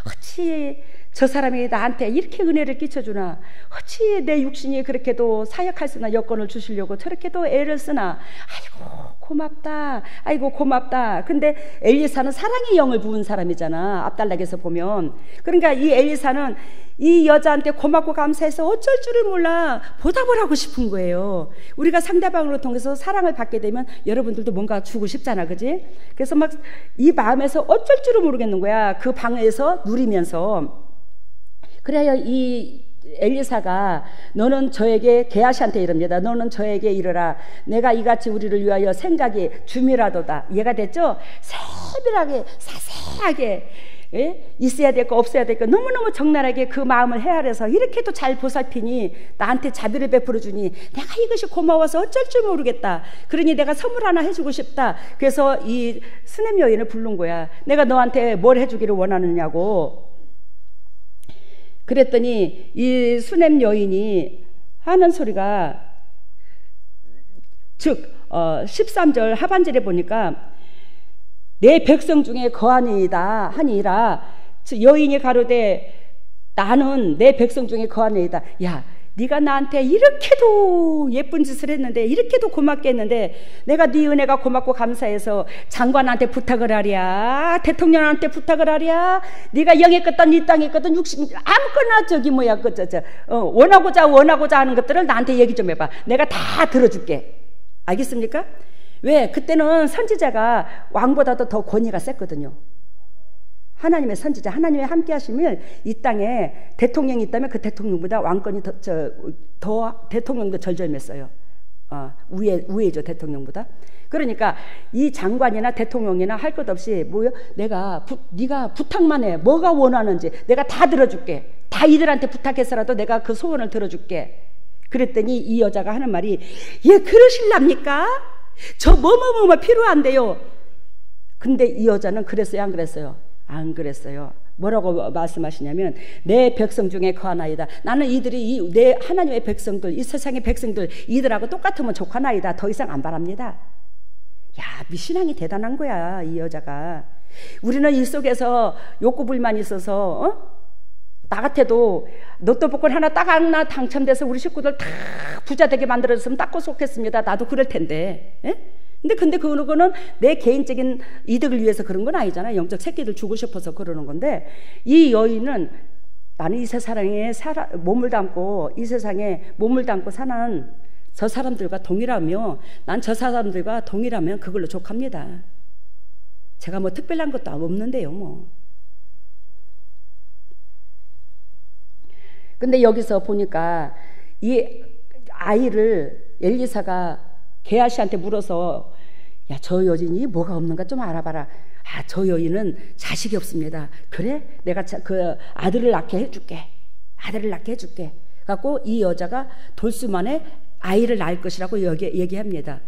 [SPEAKER 1] 어찌 저 사람이 나한테 이렇게 은혜를 끼쳐주나, 어찌 내 육신이 그렇게도 사역할 수나 여건을 주시려고 저렇게도 애를 쓰나, 아이고 고맙다, 아이고 고맙다. 근데 엘리사는 사랑의 영을 부은 사람이잖아, 앞달락에서 보면. 그러니까 이 엘리사는 이 여자한테 고맙고 감사해서 어쩔 줄을 몰라 보답을 하고 싶은 거예요. 우리가 상대방으로 통해서 사랑을 받게 되면 여러분들도 뭔가 주고 싶잖아, 그지? 그래서 막 이 마음에서 어쩔 줄을 모르겠는 거야, 그 방에서 누리면서. 그래야 이 엘리사가 너는 저에게, 게하시한테 이릅니다. 너는 저에게 이르라 내가 이같이 우리를 위하여 생각이 줌이라도다. 이해가 됐죠? 세밀하게 자세하게 있어야 될 거 없어야 될 거 너무너무 적나라하게 그 마음을 헤아려서 이렇게도 잘 보살피니, 나한테 자비를 베풀어 주니 내가 이것이 고마워서 어쩔 줄 모르겠다. 그러니 내가 선물 하나 해주고 싶다. 그래서 이 수넴 여인을 부른 거야. 내가 너한테 뭘 해주기를 원하느냐고. 그랬더니 이 수넴 여인이 하는 소리가, 즉 13절 하반절에 보니까 내 백성 중에 거하니이다 하니라. 여인이 가로되 나는 내 백성 중에 거하니이다. 야, 네가 나한테 이렇게도 예쁜 짓을 했는데, 이렇게도 고맙게 했는데, 내가 네 은혜가 고맙고 감사해서 장관한테 부탁을 하랴, 대통령한테 부탁을 하랴, 네가 영에 껐던 이 땅에 껐던 육신 아무거나 원하고자 하는 것들을 나한테 얘기 좀 해봐. 내가 다 들어줄게. 알겠습니까? 왜? 그때는 선지자가 왕보다도 더 권위가 셌거든요. 하나님의 선지자, 하나님의 함께 하시면 이 땅에 대통령이 있다면 그 대통령보다 왕권이 더 대통령도 절절맸어요. 우회죠, 대통령보다. 그러니까 이 장관이나 대통령이나 할 것 없이 뭐요? 네가 부탁만 해. 뭐가 원하는지 내가 다 들어줄게. 다 이들한테 부탁해서라도 내가 그 소원을 들어줄게. 그랬더니 이 여자가 하는 말이, 예, 그러실랍니까? 저 뭐뭐뭐 필요한데요. 근데 이 여자는 그랬어요, 안 그랬어요? 안 그랬어요. 뭐라고 말씀하시냐면, 내 백성 중에 거하나이다. 나는 이들이 내 하나님의 백성들, 이 세상의 백성들 이들하고 똑같으면 좋겠나이다. 더 이상 안 바랍니다. 야, 신앙이 대단한 거야, 이 여자가. 우리는 이 속에서 욕구불만 있어서 나 같아도 로또 복권 하나 딱 하나 당첨돼서 우리 식구들 다 부자 되게 만들었으면 딱 좋겠습니다. 나도 그럴 텐데. 예? 근데 그거는 내 개인적인 이득을 위해서 그런 건 아니잖아요. 영적 새끼들 주고 싶어서 그러는 건데, 이 여인은 나는 이 세상에 몸을 담고 이 세상에 몸을 담고 사는 저 사람들과 동일하며, 난 저 사람들과 동일하면 그걸로 족합니다. 제가 뭐 특별한 것도 없는데요, 뭐. 근데 여기서 보니까 이 아이를 엘리사가 게하시한테 물어서, 야, 저 여인이 뭐가 없는가 좀 알아봐라. 저 여인은 자식이 없습니다. 그래? 내가 그 아들을 낳게 해줄게. 아들을 낳게 해줄게. 갖고 이 여자가 돌수만에 아이를 낳을 것이라고 얘기합니다.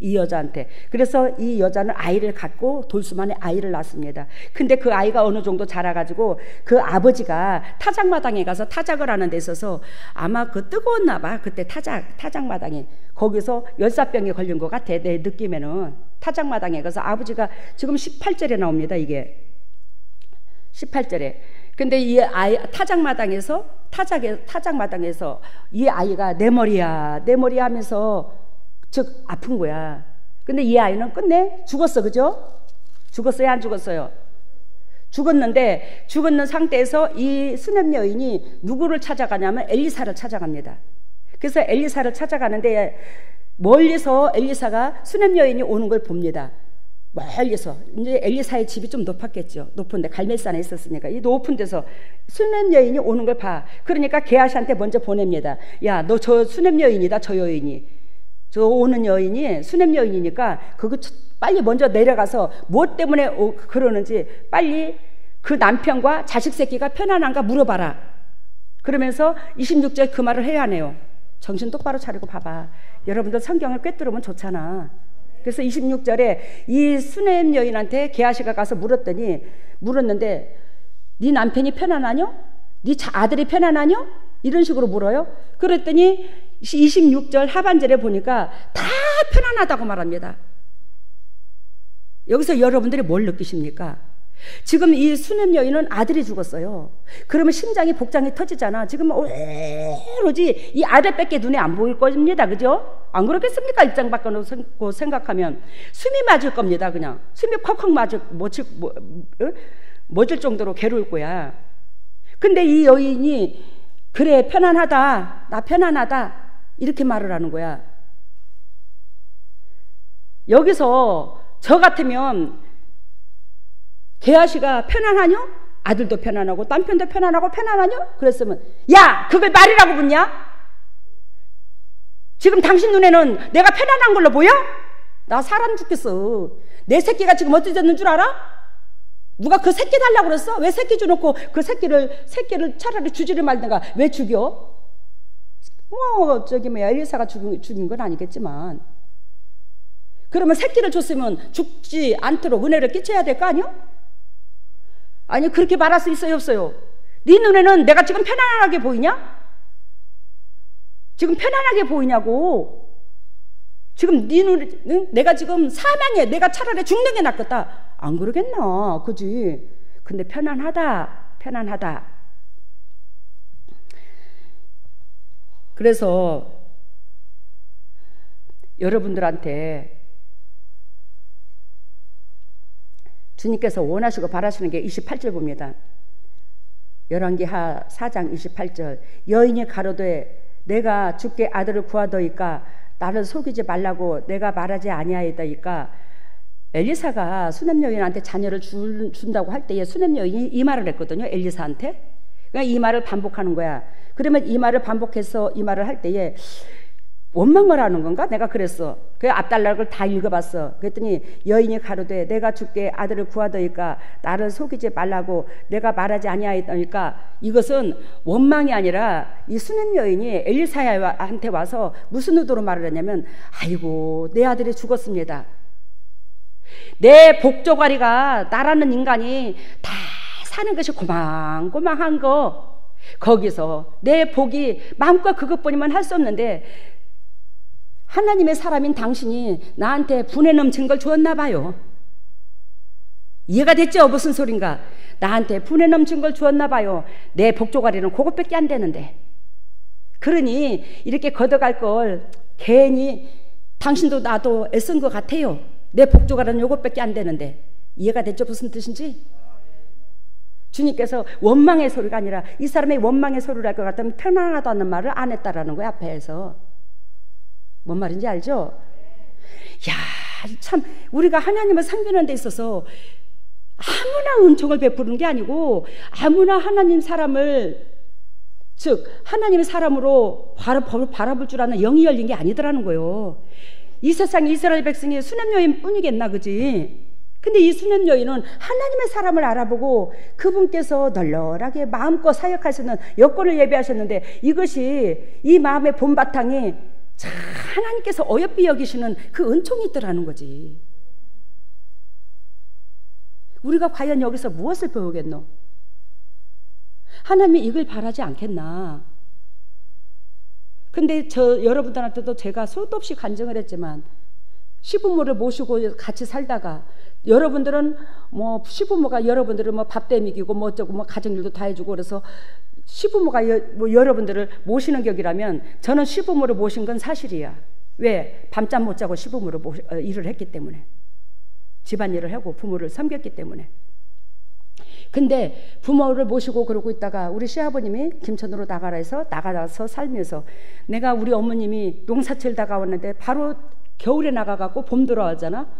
[SPEAKER 1] 이 여자한테. 그래서 이 여자는 아이를 갖고 돌수만에 아이를 낳습니다. 근데 그 아이가 어느 정도 자라가지고 그 아버지가 타작마당에 가서 타작을 하는 데 있어서 아마 그 뜨거웠나 봐. 그때 타작마당에 거기서 열사병에 걸린 것 같아. 내 느낌에는 타작마당에 가서 아버지가 지금 18절에 나옵니다. 이게 18절에. 근데 이 아이 타작마당에서 이 아이가 내 머리야 하면서 즉 아픈 거야. 근데 이 아이는 끝내 죽었어. 그죠? 죽었어요, 안 죽었어요? 죽었는 상태에서 이 수냄 여인이 누구를 찾아가냐면 엘리사를 찾아갑니다. 그래서 엘리사를 찾아가는데 멀리서 엘리사가 수냄 여인이 오는 걸 봅니다. 멀리서. 이제 엘리사의 집이 좀 높았겠죠. 높은데 갈멜산에 있었으니까 이 높은 데서 수냄 여인이 오는 걸 봐. 그러니까 게하시한테 먼저 보냅니다. 야, 너 저 수냄 여인이다. 저 여인이. 저 오는 여인이 수냄 여인이니까 그거 빨리 먼저 내려가서 뭐 때문에 그러는지 빨리 그 남편과 자식 새끼가 편안한가 물어봐라. 그러면서 26절 그 말을 해야 하네요. 정신 똑바로 차리고 봐봐. 여러분들 성경을 꿰뚫으면 좋잖아. 그래서 26절에 이 수냄 여인한테 게하시가 가서 물었는데 네 남편이 편안하뇨? 네 아들이 편안하뇨? 이런 식으로 물어요. 그랬더니 26절 하반절에 보니까 다 편안하다고 말합니다. 여기서 여러분들이 뭘 느끼십니까? 지금 이 수냄 여인은 아들이 죽었어요. 그러면 심장이 복장이 터지잖아. 지금 오로지 이 아들밖에 눈에 안 보일 겁니다. 그죠? 안 그렇겠습니까? 입장 바꿔놓고 생각하면 숨이 맞을 겁니다. 그냥 숨이 콱콱 멎을 정도로 괴로울 거야. 근데 이 여인이 그래, 편안하다, 나 편안하다 이렇게 말을 하는 거야. 여기서 저 같으면 게하시가 편안하뇨? 아들도 편안하고 남편도 편안하고 편안하뇨? 그랬으면 야, 그걸 말이라고 묻냐? 지금 당신 눈에는 내가 편안한 걸로 보여? 나 사람 죽겠어. 내 새끼가 지금 어떻게 됐는 줄 알아? 누가 그 새끼 달라고 그랬어? 왜 새끼 줘놓고 그 새끼를 차라리 주지를 말든가 왜 죽여? 엘리사가 죽인 건 아니겠지만, 그러면 새끼를 줬으면 죽지 않도록 은혜를 끼쳐야 될 거 아니야? 아니, 그렇게 말할 수 있어요, 없어요? 네 눈에는 내가 지금 편안하게 보이냐? 지금 편안하게 보이냐고. 지금 네 눈에 내가 지금 사망해, 내가 차라리 죽는 게 낫겠다. 안 그러겠나, 그지? 근데 편안하다. 그래서 여러분들한테 주님께서 원하시고 바라시는 게 28절 봅니다. 열왕기하 4장 28절. 여인이 가로되 내가 주께 아들을 구하더이까 나를 속이지 말라고 내가 말하지 아니하였다니까 엘리사가 수넴 여인한테 자녀를 준다고 할 때에 수넴 여인이 이 말을 했거든요. 엘리사한테. 그러니까 이 말을 반복하는 거야. 그러면 이 말을 반복해서 이 말을 할 때에 원망을 하는 건가? 내가 그랬어. 그 앞달락을 다 읽어봤어. 그랬더니 여인이 가로되 내가 주께 아들을 구하더이까 나를 속이지 말라고 내가 말하지 아니하였다니까 이것은 원망이 아니라 이 수넴 여인이 엘리사한테 와서 무슨 의도로 말을 했냐면 아이고 내 아들이 죽었습니다. 내 복조가리가 나라는 인간이 다 사는 것이 고만고만한 거 거기서 내 복이 마음껏 그것뿐이면 할 수 없는데 하나님의 사람인 당신이 나한테 분에 넘친 걸 주었나 봐요. 이해가 됐죠? 무슨 소린가? 나한테 분에 넘친 걸 주었나 봐요. 내 복조가리는 그것밖에 안 되는데 그러니 이렇게 걷어갈 걸 괜히 당신도 나도 애쓴 것 같아요. 내 복조가리는 요것밖에 안 되는데 이해가 됐죠? 무슨 뜻인지? 주님께서 원망의 소리가 아니라 이 사람의 원망의 소리를 할 것 같으면 편안하다 는 말을 안 했다라는 거야. 앞에서 뭔 말인지 알죠? 야, 참 우리가 하나님을 섬기는 데 있어서 아무나 은총을 베푸는 게 아니고 아무나 하나님 사람을 즉 하나님의 사람으로 바라볼 줄 아는 영이 열린 게 아니더라는 거예요. 이 세상에 이스라엘 백성이 수넴 여인 뿐이겠나 그지? 근데 이 수넴 여인은 하나님의 사람을 알아보고 그분께서 널널하게 마음껏 사역할 수 있는 여건을 예비하셨는데 이것이 이 마음의 본바탕이 참 하나님께서 어여삐 여기시는 그 은총이 있더라는 거지. 우리가 과연 여기서 무엇을 배우겠노? 하나님이 이걸 바라지 않겠나? 근데 여러분들한테도 제가 수도 없이 간증을 했지만 시부모를 모시고 같이 살다가 여러분들은 뭐 시부모가 여러분들을 뭐 밥대 먹이고 뭐 어쩌고 뭐 가정일도 다 해주고 그래서 시부모가 뭐 여러분들을 모시는 격이라면 저는 시부모를 모신 건 사실이야. 왜? 밤잠 못 자고 시부모를 일을 했기 때문에 집안일을 하고 부모를 섬겼기 때문에. 근데 부모를 모시고 그러고 있다가 우리 시아버님이 김천으로 나가라 해서 나가서 살면서 내가 우리 어머님이 농사철 다가왔는데 바로 겨울에 나가갖고 봄 들어왔잖아.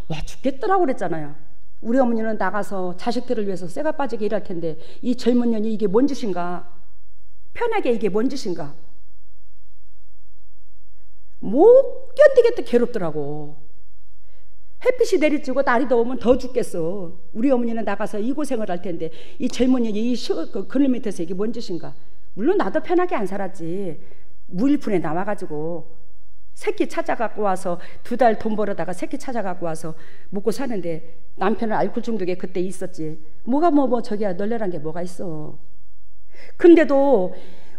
[SPEAKER 1] 와 죽겠더라고 그랬잖아요. 우리 어머니는 나가서 자식들을 위해서 쇠가 빠지게 일할 텐데 이 젊은 년이 이게 뭔 짓인가? 편하게 이게 뭔 짓인가? 못 견디겠다 괴롭더라고. 햇빛이 내리쬐고 날이 더우면 더 죽겠어. 우리 어머니는 나가서 이 고생을 할 텐데 이 젊은 년이 이 그늘 밑에서 이게 뭔 짓인가? 물론 나도 편하게 안 살았지. 무일푼에 나와가지고 새끼 찾아갖고 와서 2달 돈 벌어다가 새끼 찾아갖고 와서 먹고 사는데 남편은 알코올 중독에 그때 있었지. 뭐가 뭐 저기야 널널한 게 뭐가 있어. 근데도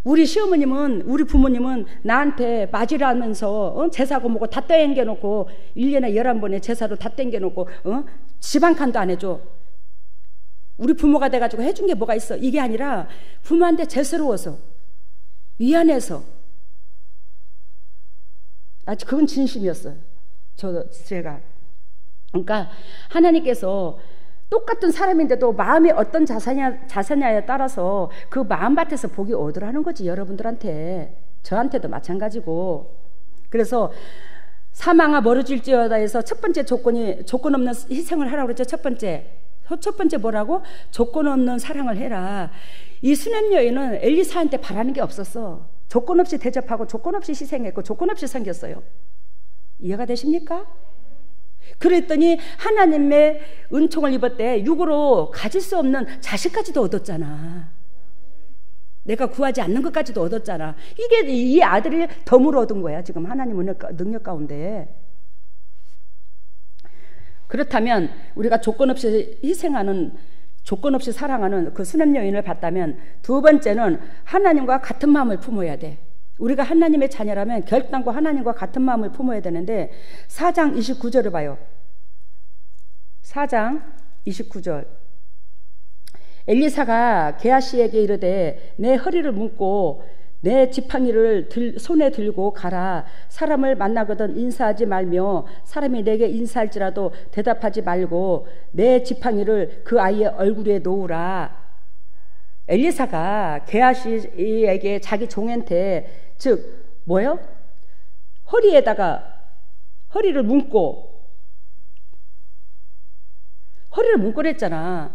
[SPEAKER 1] 우리 시어머님은 우리 부모님은 나한테 맞이라면서 제사고 뭐고 다 땡겨놓고 1년에 11번의 제사로 다 땡겨놓고 집 한 칸도 안 해줘. 우리 부모가 돼가지고 해준 게 뭐가 있어. 이게 아니라 부모한테 죄스러워서 미안해서 그건 진심이었어요. 제가. 그러니까 하나님께서 똑같은 사람인데도 마음이 어떤 자세냐에 따라서 그 마음밭에서 복이 오더라는 거지. 여러분들한테 저한테도 마찬가지고. 그래서 사망아 멀어질지어다 해서 첫 번째 조건 없는 희생을 하라고 그랬죠. 첫 번째 뭐라고? 조건 없는 사랑을 해라. 이 수넴 여인은 엘리사한테 바라는 게 없었어. 조건 없이 대접하고 조건 없이 희생했고 조건 없이 섬겼어요. 이해가 되십니까? 그랬더니 하나님의 은총을 입었대. 육으로 가질 수 없는 자식까지도 얻었잖아. 내가 구하지 않는 것까지도 얻었잖아. 이게 이 아들이 덤으로 얻은 거야. 지금 하나님의 능력 가운데. 그렇다면 우리가 조건 없이 희생하는, 조건 없이 사랑하는 그 수넴 여인을 봤다면, 두 번째는 하나님과 같은 마음을 품어야 돼. 우리가 하나님의 자녀라면 결단과 하나님과 같은 마음을 품어야 되는데 4장 29절을 봐요. 4장 29절. 엘리사가 게하시에게 이르되 내 허리를 묶고 내 지팡이를 손에 들고 가라. 사람을 만나거든 인사하지 말며 사람이 내게 인사할지라도 대답하지 말고 내 지팡이를 그 아이의 얼굴에 놓으라. 엘리사가 게하시에게 자기 종한테, 즉 뭐요? 허리에다가 허리를 묶고 그랬잖아.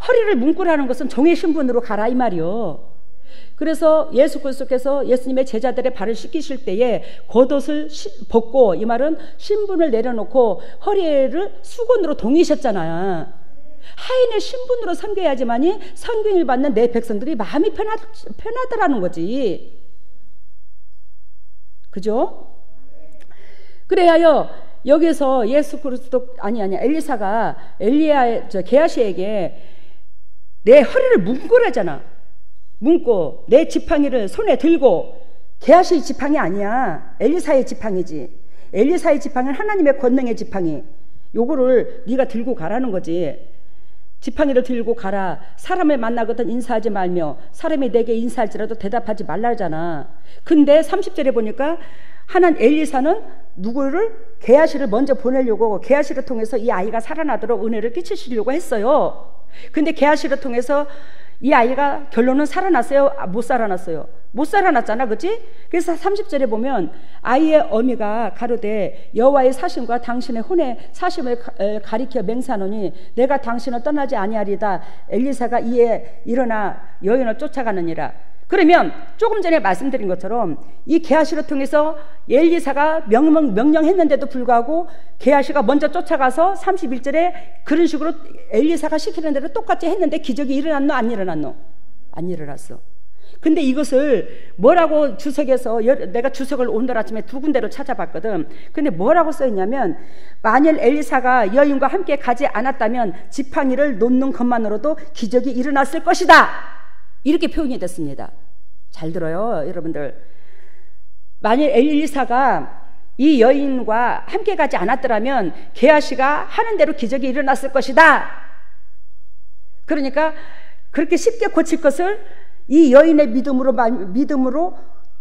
[SPEAKER 1] 허리를 묶으라는 것은 종의 신분으로 가라 이 말이요. 그래서 예수 그리스도께서 예수님의 제자들의 발을 씻기실 때에 겉옷을 벗고, 이 말은 신분을 내려놓고 허리를 수건으로 동이셨잖아요. 하인의 신분으로 섬겨야지만이 성경을 받는 내 백성들이 마음이 편하더라는 거지. 그죠? 그래야요, 여기서 예수 그리스도 엘리사가 게하시에게 내 허리를 묶으라잖아. 묶고 내 지팡이를 손에 들고. 게하시의 지팡이 아니야. 엘리사의 지팡이지. 엘리사의 지팡이는 하나님의 권능의 지팡이. 요거를 네가 들고 가라는 거지. 지팡이를 들고 가라. 사람을 만나거든 인사하지 말며 사람이 내게 인사할지라도 대답하지 말라잖아. 근데 30절에 보니까 엘리사는 누구를? 게하시를 먼저 보내려고, 게하시를 통해서 이 아이가 살아나도록 은혜를 끼치시려고 했어요. 근데 게하시를 통해서 이 아이가 결론은 살아났어요? 못 살아났어요? 못 살아났잖아, 그치? 그래서 30절에 보면 아이의 어미가 가로되 여호와의 사심과 당신의 혼의 사심을 가리켜 맹세하노니 내가 당신을 떠나지 아니하리다. 엘리사가 이에 일어나 여인을 쫓아가느니라. 그러면 조금 전에 말씀드린 것처럼 이 게하시를 통해서 엘리사가 명령했는데도 불구하고 게하시가 먼저 쫓아가서 31절에 그런 식으로 엘리사가 시키는 대로 똑같이 했는데 기적이 일어났노? 안 일어났노? 안 일어났어. 근데 이것을 뭐라고 주석에서, 내가 주석을 오늘 아침에 2군데로 찾아봤거든. 근데 뭐라고 써있냐면, 만일 엘리사가 여인과 함께 가지 않았다면 지팡이를 놓는 것만으로도 기적이 일어났을 것이다, 이렇게 표현이 됐습니다. 잘 들어요, 여러분들. 만일 엘리사가 이 여인과 함께 가지 않았더라면 게하시가 하는 대로 기적이 일어났을 것이다. 그러니까 그렇게 쉽게 고칠 것을 이 여인의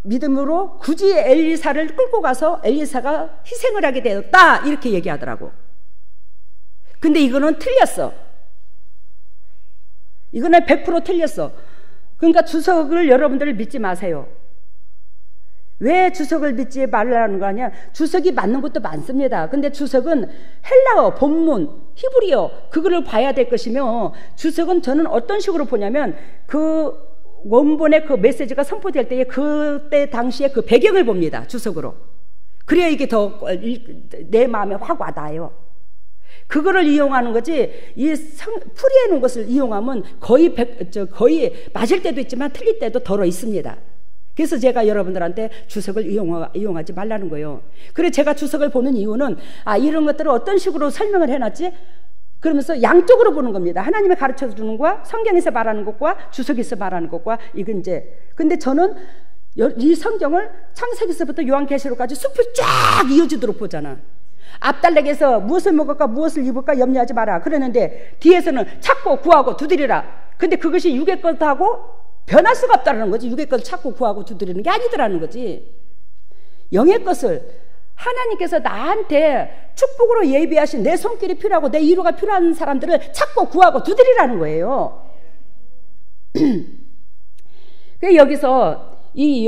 [SPEAKER 1] 믿음으로 굳이 엘리사를 끌고 가서 엘리사가 희생을 하게 되었다, 이렇게 얘기하더라고. 근데 이거는 틀렸어. 이거는 100% 틀렸어. 그러니까 주석을 여러분들 믿지 마세요. 왜 주석을 믿지 말라는 거 아니야? 주석이 맞는 것도 많습니다. 근데 주석은 헬라어, 본문, 히브리어, 그거를 봐야 될 것이며, 주석은 저는 어떤 식으로 보냐면 그 원본의 그 메시지가 선포될 때에 그때 당시에 그 배경을 봅니다. 주석으로. 그래야 이게 더 내 마음에 확 와닿아요. 그거를 이용하는 거지, 풀이해 놓은 것을 이용하면 거의 맞을 때도 있지만 틀릴 때도 덜어 있습니다. 그래서 제가 여러분들한테 주석을 이용하지 말라는 거예요. 그래서 제가 주석을 보는 이유는, 이런 것들을 어떤 식으로 설명을 해놨지? 그러면서 양쪽으로 보는 겁니다. 하나님이 가르쳐 주는 것과 성경에서 말하는 것과 주석에서 말하는 것과, 이건 이제. 근데 저는 이 성경을 창세기서부터 요한계시록까지 숲을 쫙 이어지도록 보잖아. 앞달락에서 무엇을 먹을까 무엇을 입을까 염려하지 마라 그러는데, 뒤에서는 찾고 구하고 두드리라. 근데 그것이 육의 것하고 변할 수가 없다는 거지. 육의 것을 찾고 구하고 두드리는 게 아니더라는 거지. 영의 것을 하나님께서 나한테 축복으로 예비하신 내 손길이 필요하고 내 위로가 필요한 사람들을 찾고 구하고 두드리라는 거예요. 여기서 이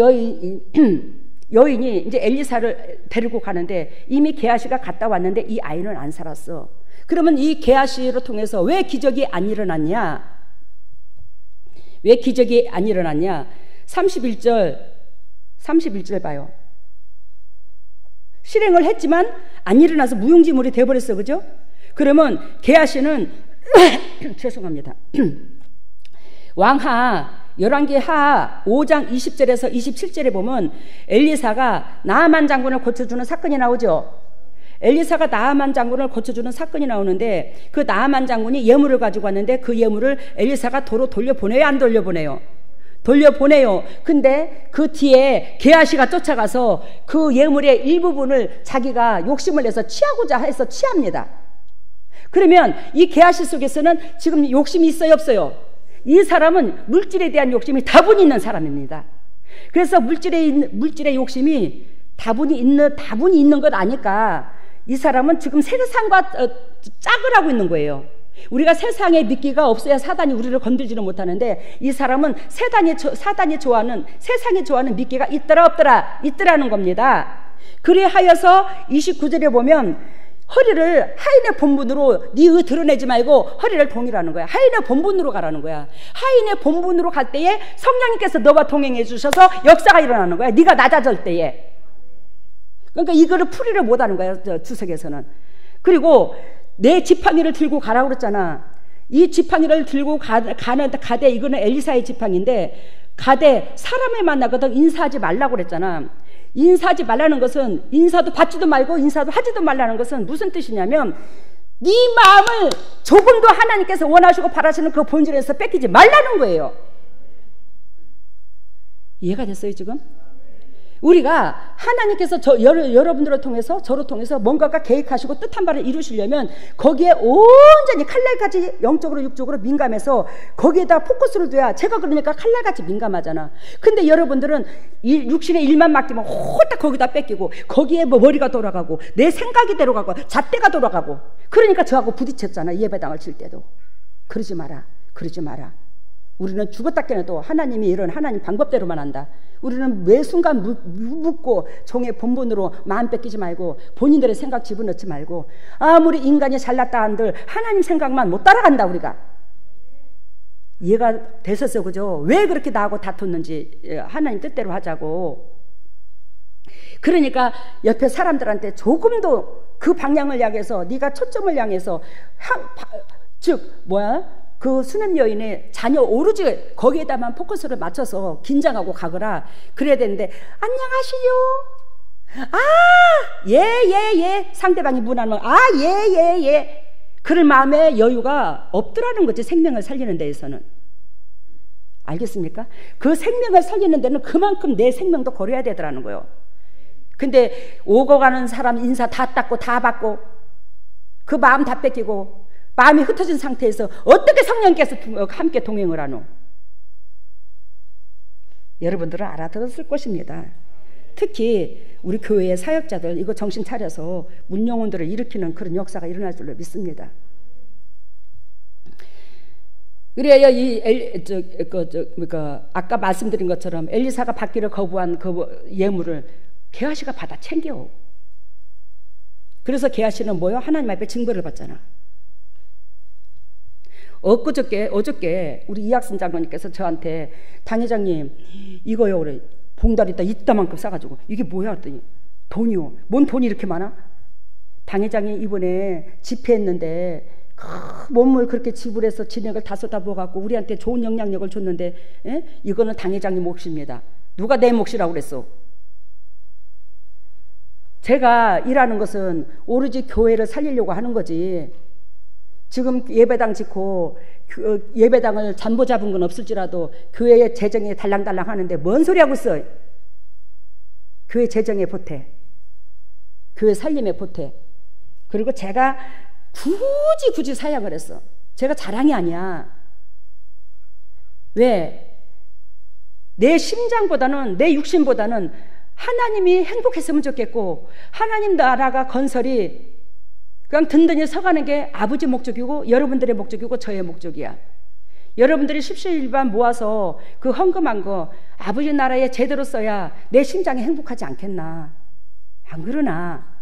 [SPEAKER 1] 여인이 이제 엘리사를 데리고 가는데, 이미 게하시가 갔다 왔는데 이 아이는 안 살았어. 그러면 이 게하시를 통해서 왜 기적이 안 일어났냐? 왜 기적이 안 일어났냐? 31절 봐요. 실행을 했지만 안 일어나서 무용지물이 돼버렸어, 그죠? 그러면 게하시는 죄송합니다. 왕하 열왕기하 5장 20절에서 27절에 보면 엘리사가 나아만 장군을 고쳐주는 사건이 나오죠. 엘리사가 나아만 장군을 고쳐주는 사건이 나오는데, 그 나아만 장군이 예물을 가지고 왔는데 그 예물을 엘리사가 도로 돌려보내요, 안 돌려보내요? 돌려보내요. 근데 그 뒤에 게하시가 쫓아가서 그 예물의 일부분을 자기가 욕심을 내서 취하고자 해서 취합니다. 그러면 이 게하시 속에서는 지금 욕심이 있어요, 없어요? 이 사람은 물질에 대한 욕심이 다분히 있는 사람입니다. 그래서 물질의 욕심이 다분히 있는 것 아니까 이 사람은 지금 세상과 짝을 하고 있는 거예요. 우리가 세상에 미끼가 없어야 사단이 우리를 건들지는 못하는데, 이 사람은 사단이 좋아하는, 세상이 좋아하는 미끼가 있더라 없더라? 있더라는 겁니다. 그래하여서 29절에 보면 허리를 하인의 본분으로 네 드러내지 말고 허리를 동일하는 거야. 하인의 본분으로 가라는 거야. 하인의 본분으로 갈 때에 성령님께서 너와 동행해 주셔서 역사가 일어나는 거야. 네가 낮아질 때에. 그러니까 이거를 풀이를 못하는 거야, 주석에서는. 그리고 내 지팡이를 들고 가라고 그랬잖아. 이 지팡이를 들고 가되 이거는 엘리사의 지팡이인데, 가되 사람을 만나거든 인사하지 말라고 그랬잖아. 인사하지 말라는 것은, 인사도 받지도 말고 인사도 하지도 말라는 것은 무슨 뜻이냐면, 네 마음을 조금도 하나님께서 원하시고 바라시는 그 본질에서 뺏기지 말라는 거예요. 이해가 됐어요 지금? 우리가 하나님께서 여러분들을 통해서, 저를 통해서 뭔가가 계획하시고 뜻한 바를 이루시려면 거기에 온전히 칼날같이 영적으로 육적으로 민감해서 거기에다 포커스를 둬야, 제가 그러니까 칼날같이 민감하잖아. 근데 여러분들은 육신의 일만 맡기면 홀딱 거기다 뺏기고 거기에 뭐 머리가 돌아가고 내 생각이 들어가고 잣대가 돌아가고, 그러니까 저하고 부딪혔잖아. 예배당을 칠 때도. 그러지 마라, 그러지 마라. 우리는 죽었다 깨어나도 하나님이 이런 하나님 방법대로만 한다. 우리는 매 순간 묻고 종의 본분으로 마음 뺏기지 말고 본인들의 생각 집어넣지 말고, 아무리 인간이 잘났다 한들 하나님 생각만 못 따라간다. 우리가 이해가 됐었어, 그죠? 왜 그렇게 나하고 다퉜는지 하나님 뜻대로 하자고. 그러니까 옆에 사람들한테 조금도 그 방향을 향해서, 네가 초점을 향해서 그 수냄 여인의 자녀 오로지 거기에다만 포커스를 맞춰서 긴장하고 가거라. 그래야 되는데, 안녕하시요. 예. 상대방이 문하면 예. 그럴 마음에 여유가 없더라는 거지, 생명을 살리는 데에서는. 알겠습니까? 그 생명을 살리는 데는 그만큼 내 생명도 걸어야 되더라는 거예요. 근데 오고 가는 사람 인사 다 닦고 다 받고 그 마음 다 뺏기고 마음이 흩어진 상태에서 어떻게 성령께서 함께 동행을 하노? 여러분들은 알아들었을 것입니다. 특히 우리 교회의 사역자들, 이거 정신 차려서 문영혼들을 일으키는 그런 역사가 일어날 줄로 믿습니다. 그래야 아까 말씀드린 것처럼 엘리사가 받기를 거부한 그 예물을 게하시가 받아 챙겨. 그래서 게하시는 뭐요? 하나님 앞에 징벌을 받잖아. 어저께 우리 이학순 장로님께서 저한테, 당회장님 이거요, 그래, 봉다리다 이따만큼 싸가지고, 이게 뭐야 그랬더니, 돈이요. 뭔 돈이 이렇게 많아? 당회장이 이번에 집회했는데 몸을 그렇게 지불해서 진액을 다 쏟아부어갖고 우리한테 좋은 영향력을 줬는데, 이거는 당회장님 몫입니다. 누가 내 몫이라고 그랬어? 제가 일하는 것은 오로지 교회를 살리려고 하는 거지. 지금 예배당 짓고 예배당을 잠보 잡은 건 없을지라도 교회의 재정이 달랑달랑 하는데 뭔 소리 하고 있어? 교회 재정에 보태, 교회 살림에 보태. 그리고 제가 굳이 사양을 했어. 제가 자랑이 아니야. 왜? 내 심장보다는, 내 육신보다는 하나님이 행복했으면 좋겠고, 하나님 나라가 건설이 그냥 든든히 서가는 게 아버지 목적이고 여러분들의 목적이고 저의 목적이야. 여러분들이 십시일반 모아서 그 헌금한 거 아버지 나라에 제대로 써야 내 심장이 행복하지 않겠나? 안 그러나?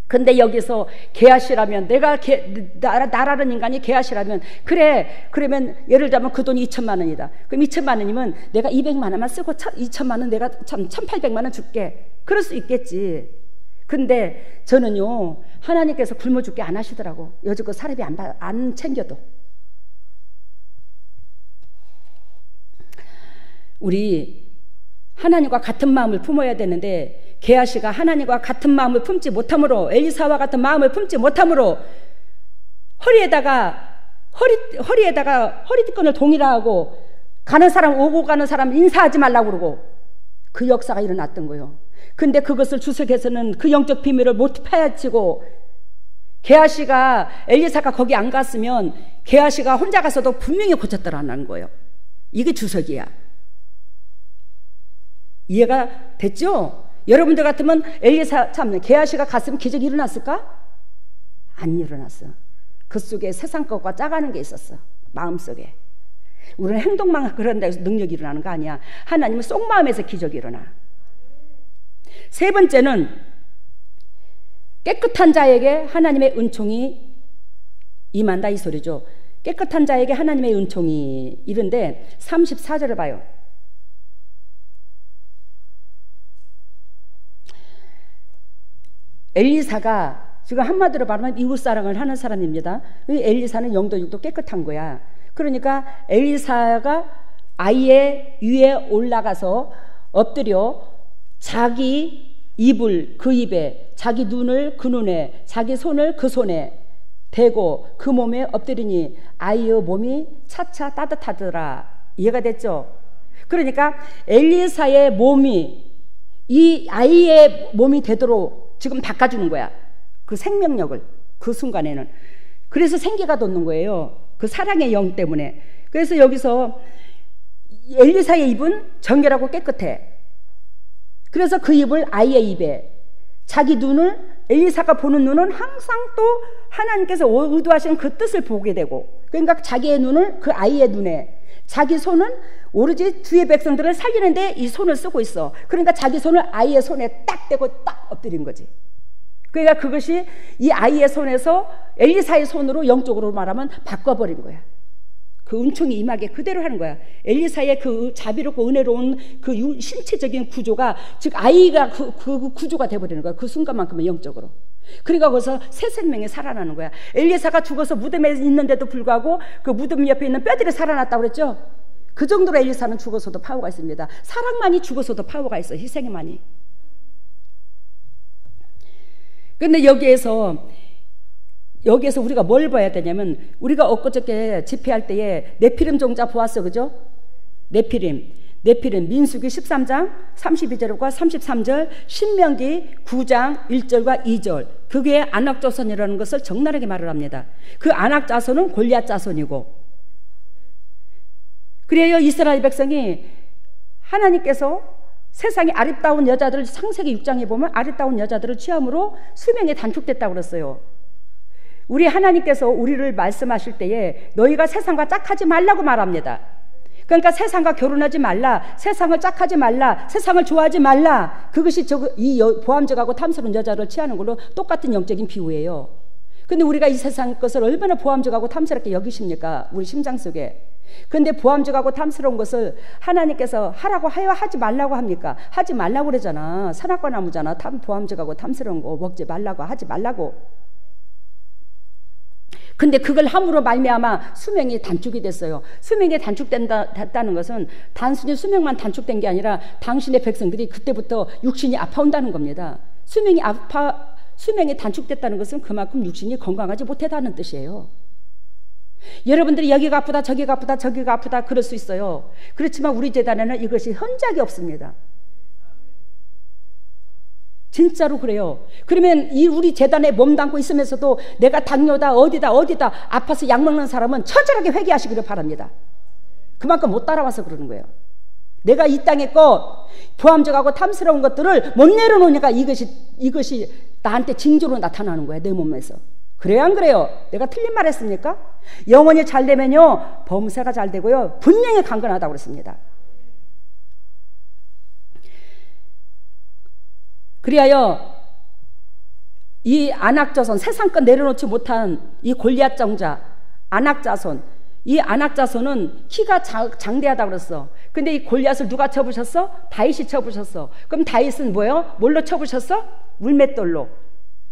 [SPEAKER 1] 근데 여기서 게하시라면, 내가 나라는 인간이 게하시라면, 그래, 그러면 예를 들면 그 돈이 2천만 원이다. 그럼 2천만 원이면 내가 200만 원만 쓰고 2천만 원 내가 참 1,800만 원 줄게. 그럴 수 있겠지. 근데 저는요, 하나님께서 굶어 죽게 안 하시더라고. 여지껏 사람이 안 챙겨도. 우리 하나님과 같은 마음을 품어야 되는데, 게하시가 하나님과 같은 마음을 품지 못함으로, 엘리사와 같은 마음을 품지 못함으로 허리에다가 허리띠끈을 동일하고 가는 사람, 오고 가는 사람 인사하지 말라고 그러고, 그 역사가 일어났던 거예요. 근데 그것을 주석에서는 그 영적 비밀을 못 파헤치고, 게하시가, 엘리사가 거기 안 갔으면 게하시가 혼자 가서도 분명히 고쳤더라는 거예요. 이게 주석이야. 이해가 됐죠? 여러분들 같으면 게하시가 갔으면 기적이 일어났을까? 안 일어났어. 그 속에 세상 것과 짜가는 게 있었어. 마음속에. 우리는 행동만 그런 데서 능력이 일어나는 거 아니야. 하나님은 속마음에서 기적이 일어나. 세 번째는 깨끗한 자에게 하나님의 은총이 임한다 이 소리죠. 깨끗한 자에게 하나님의 은총이 이른데 34절을 봐요. 엘리사가 지금 한마디로 말하면 이웃 사랑을 하는 사람입니다. 엘리사는 영도 육도 깨끗한 거야. 그러니까 엘리사가 아이의 위에 올라가서 엎드려 자기 입을 그 입에, 자기 눈을 그 눈에, 자기 손을 그 손에 대고 그 몸에 엎드리니 아이의 몸이 차차 따뜻하더라. 이해가 됐죠? 그러니까 엘리사의 몸이 이 아이의 몸이 되도록 지금 닦아주는 거야. 그 생명력을 그 순간에는. 그래서 생기가 돋는 거예요. 그 사랑의 영 때문에. 그래서 여기서 엘리사의 입은 정결하고 깨끗해. 그래서 그 입을 아이의 입에, 자기 눈을, 엘리사가 보는 눈은 항상 또 하나님께서 의도하신 그 뜻을 보게 되고, 그러니까 자기의 눈을 그 아이의 눈에, 자기 손은 오로지 주의 백성들을 살리는데 이 손을 쓰고 있어. 그러니까 자기 손을 아이의 손에 딱 대고 딱 엎드린 거지. 그러니까 그것이 이 아이의 손에서 엘리사의 손으로 영적으로 말하면 바꿔버린 거야. 그 은총이 임하게 그대로 하는 거야. 엘리사의 그 자비롭고 은혜로운 그 신체적인 구조가, 즉 아이가 그 구조가 돼버리는 거야. 그 순간만큼은 영적으로. 그러니까 거기서 새 생명이 살아나는 거야. 엘리사가 죽어서 무덤에 있는데도 불구하고 그 무덤 옆에 있는 뼈들이 살아났다고 그랬죠. 그 정도로 엘리사는 죽어서도 파워가 있습니다. 사랑만이 죽어서도 파워가 있어. 희생만이. 근데 여기에서 우리가 뭘 봐야 되냐면, 우리가 엊그저께 집회할 때에 네피림 종자 보았어. 그죠? 네피림 민수기 13장 32절과 33절, 신명기 9장 1절과 2절, 그게 안악자손이라는 것을 적나라하게 말을 합니다. 그 안악자손은 골리앗 자손이고, 그래요 이스라엘 백성이 하나님께서 세상에 아름다운 여자들, 창세기 6장에 보면 아름다운 여자들을 취함으로 수명이 단축됐다고 그랬어요. 우리 하나님께서 우리를 말씀하실 때에 너희가 세상과 짝하지 말라고 말합니다. 그러니까 세상과 결혼하지 말라, 세상을 짝하지 말라, 세상을 좋아하지 말라. 그것이 이 보암적하고 탐스러운 여자를 취하는 걸로 똑같은 영적인 비유예요. 근데 우리가 이 세상 것을 얼마나 보암적하고 탐스럽게 여기십니까? 우리 심장 속에. 근데 보암적하고 탐스러운 것을 하나님께서 하라고 하여 하지 말라고 합니까? 하지 말라고 그러잖아. 선악과 나무잖아. 보암적하고 탐스러운 거 먹지 말라고, 하지 말라고. 근데 그걸 함으로 말미암아 수명이 단축이 됐어요. 수명이 됐다는 것은 단순히 수명만 단축된 게 아니라 당신의 백성들이 그때부터 육신이 아파온다는 겁니다. 수명이 단축됐다는 것은 그만큼 육신이 건강하지 못하다는 뜻이에요. 여러분들이 여기가 아프다, 저기가 아프다, 저기가 아프다 그럴 수 있어요. 그렇지만 우리 재단에는 이것이 흔적이 없습니다. 진짜로 그래요. 그러면 이 우리 재단에 몸담고 있으면서도 내가 당뇨다, 어디다 아파서 약 먹는 사람은 처절하게 회개하시기를 바랍니다. 그만큼 못 따라와서 그러는 거예요. 내가 이 땅에 거 부함적하고 탐스러운 것들을 못 내려놓으니까 이것이 나한테 징조로 나타나는 거야, 내 몸에서. 그래요, 안 그래요? 내가 틀린 말 했습니까? 영혼이 잘 되면요 범사가 잘 되고요 분명히 강건하다고 그랬습니다. 그리하여 이 안악자손, 세상 것 내려놓지 못한 이 골리앗 정자 안악자손, 이 안악자손은 키가 장대하다고 그랬어. 근데 이 골리앗을 누가 쳐부셨어? 다윗이 쳐부셨어. 그럼 다윗은 뭐예요? 뭘로 쳐부셨어? 물맷돌로.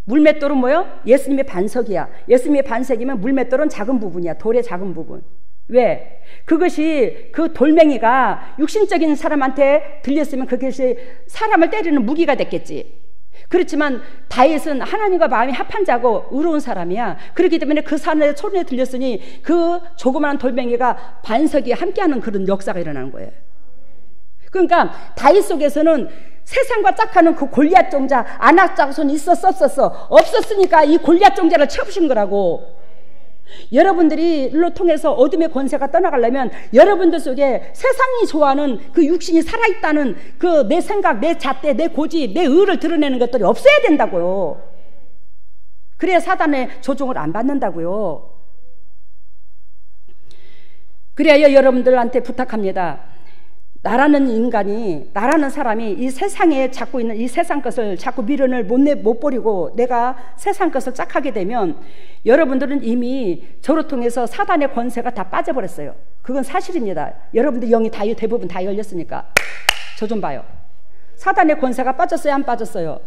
[SPEAKER 1] 물맷돌은 뭐예요? 예수님의 반석이야. 예수님의 반석이면 물맷돌은 작은 부분이야. 돌의 작은 부분. 왜? 그것이 그 돌멩이가 육신적인 사람한테 들렸으면 그것이 사람을 때리는 무기가 됐겠지. 그렇지만 다윗은 하나님과 마음이 합한 자고 의로운 사람이야. 그렇기 때문에 그 산의 소리에 들렸으니 그 조그마한 돌멩이가 반석이 함께하는 그런 역사가 일어나는 거예요. 그러니까 다윗 속에서는 세상과 짝하는 그 골리앗 종자 안악자손이 있었어. 없었으니까 이 골리앗 종자를 쳐부신 거라고. 여러분들이 일로 통해서 어둠의 권세가 떠나가려면 여러분들 속에 세상이 좋아하는 그 육신이 살아있다는 그 내 생각, 내 잣대, 내 고집, 내 의를 드러내는 것들이 없어야 된다고요. 그래야 사단의 조종을 안 받는다고요. 그래야 여러분들한테 부탁합니다. 나라는 인간이, 나라는 사람이 이 세상에 잡고 있는 이 세상 것을 자꾸 미련을 못 버리고 내가 세상 것을 짝하게 되면 여러분들은 이미 저를 통해서 사단의 권세가 다 빠져버렸어요. 그건 사실입니다. 여러분들 영이 다 대부분 다 열렸으니까. 저 좀 봐요. 사단의 권세가 빠졌어요, 안 빠졌어요?